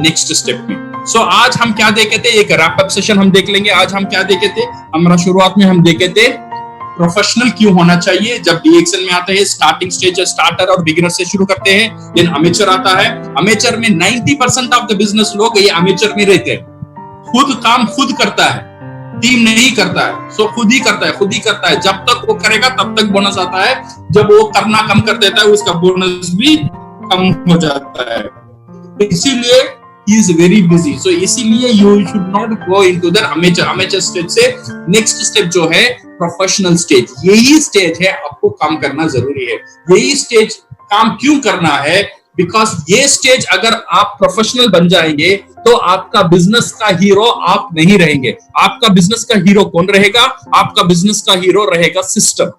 नेक्स्ट स्टेप में। सो आज हम क्या देखे थे, एक रैप अप सेशन हम देख लेंगे। आज हम क्या देखे थे, हमारा शुरुआत में हम देखे थे प्रोफेशनल क्यों होना चाहिए। जब DXN में आते हैं स्टार्टिंग स्टेज स्टार्टर और बिगिनर से शुरू करते हैं, देन अमेचर आता है। अमेचर में 90% ऑफ द बिजनेस लोग ये अमेचर में रहते हैं। खुद काम खुद करता है, टीम नहीं करता है, सो खुद ही करता है। जब तक वो करेगा तब तक बोनस आता है, जब वो करना कम कर देता है उसका बोनस भी कम हो जाता है। इसीलिए he is very busy, so इसीलिए you should not go into the amateur stage से next step जो है प्रोफेशनल स्टेज। यही स्टेज है आपको काम करना जरूरी है। यही स्टेज काम क्यों करना है, बिकॉज ये स्टेज अगर आप प्रोफेशनल बन जाएंगे तो आपका बिजनेस का हीरो आप नहीं रहेंगे। आपका बिजनेस का हीरो कौन रहेगा, आपका बिजनेस का हीरो रहेगा सिस्टम।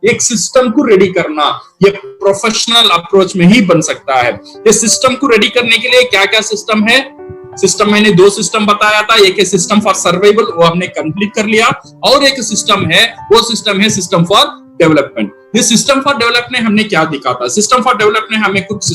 एक सिस्टम को रेडी करना ये प्रोफेशनल अप्रोच में ही बन सकता है। ये सिस्टम को रेडी करने के लिए क्या क्या सिस्टम है, सिस्टम मैंने 2 सिस्टम बताया था। एक है सिस्टम फॉर सर्वाइवल, वो हमने कंप्लीट कर लिया, और एक सिस्टम है, वो सिस्टम है सिस्टम फॉर डेवलपमेंट। ये सिस्टम फॉर डेवलप ने हमने क्या देखा था, सिस्टम फॉर डेवलप ने हमें कुछ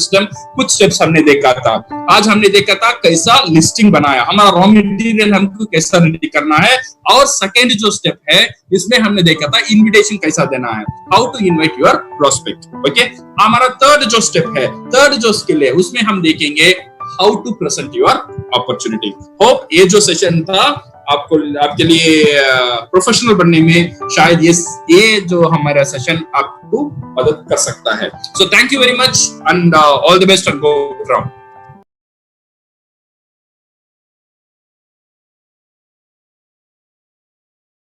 स्टेप्स हमने देखा था। आज हमने देखा था कैसा लिस्टिंग बनाया, हमारा रॉ मटेरियल हमको कैसा रेडी करना है, और सेकेंड जो स्टेप है इसमें हमने देखा था इनविटेशन कैसा देना है, how to invite your prospect. Okay, हमारा थर्ड जो स्टेप है, थर्ड जो स्किल है, उसमें हम देखेंगे how to present your opportunity. Hope ये जो सेशन था आपके लिए प्रोफेशनल बनने में शायद ये जो हमारा सेशन आपको मदद कर सकता है। So thank you very much and all the best and go from.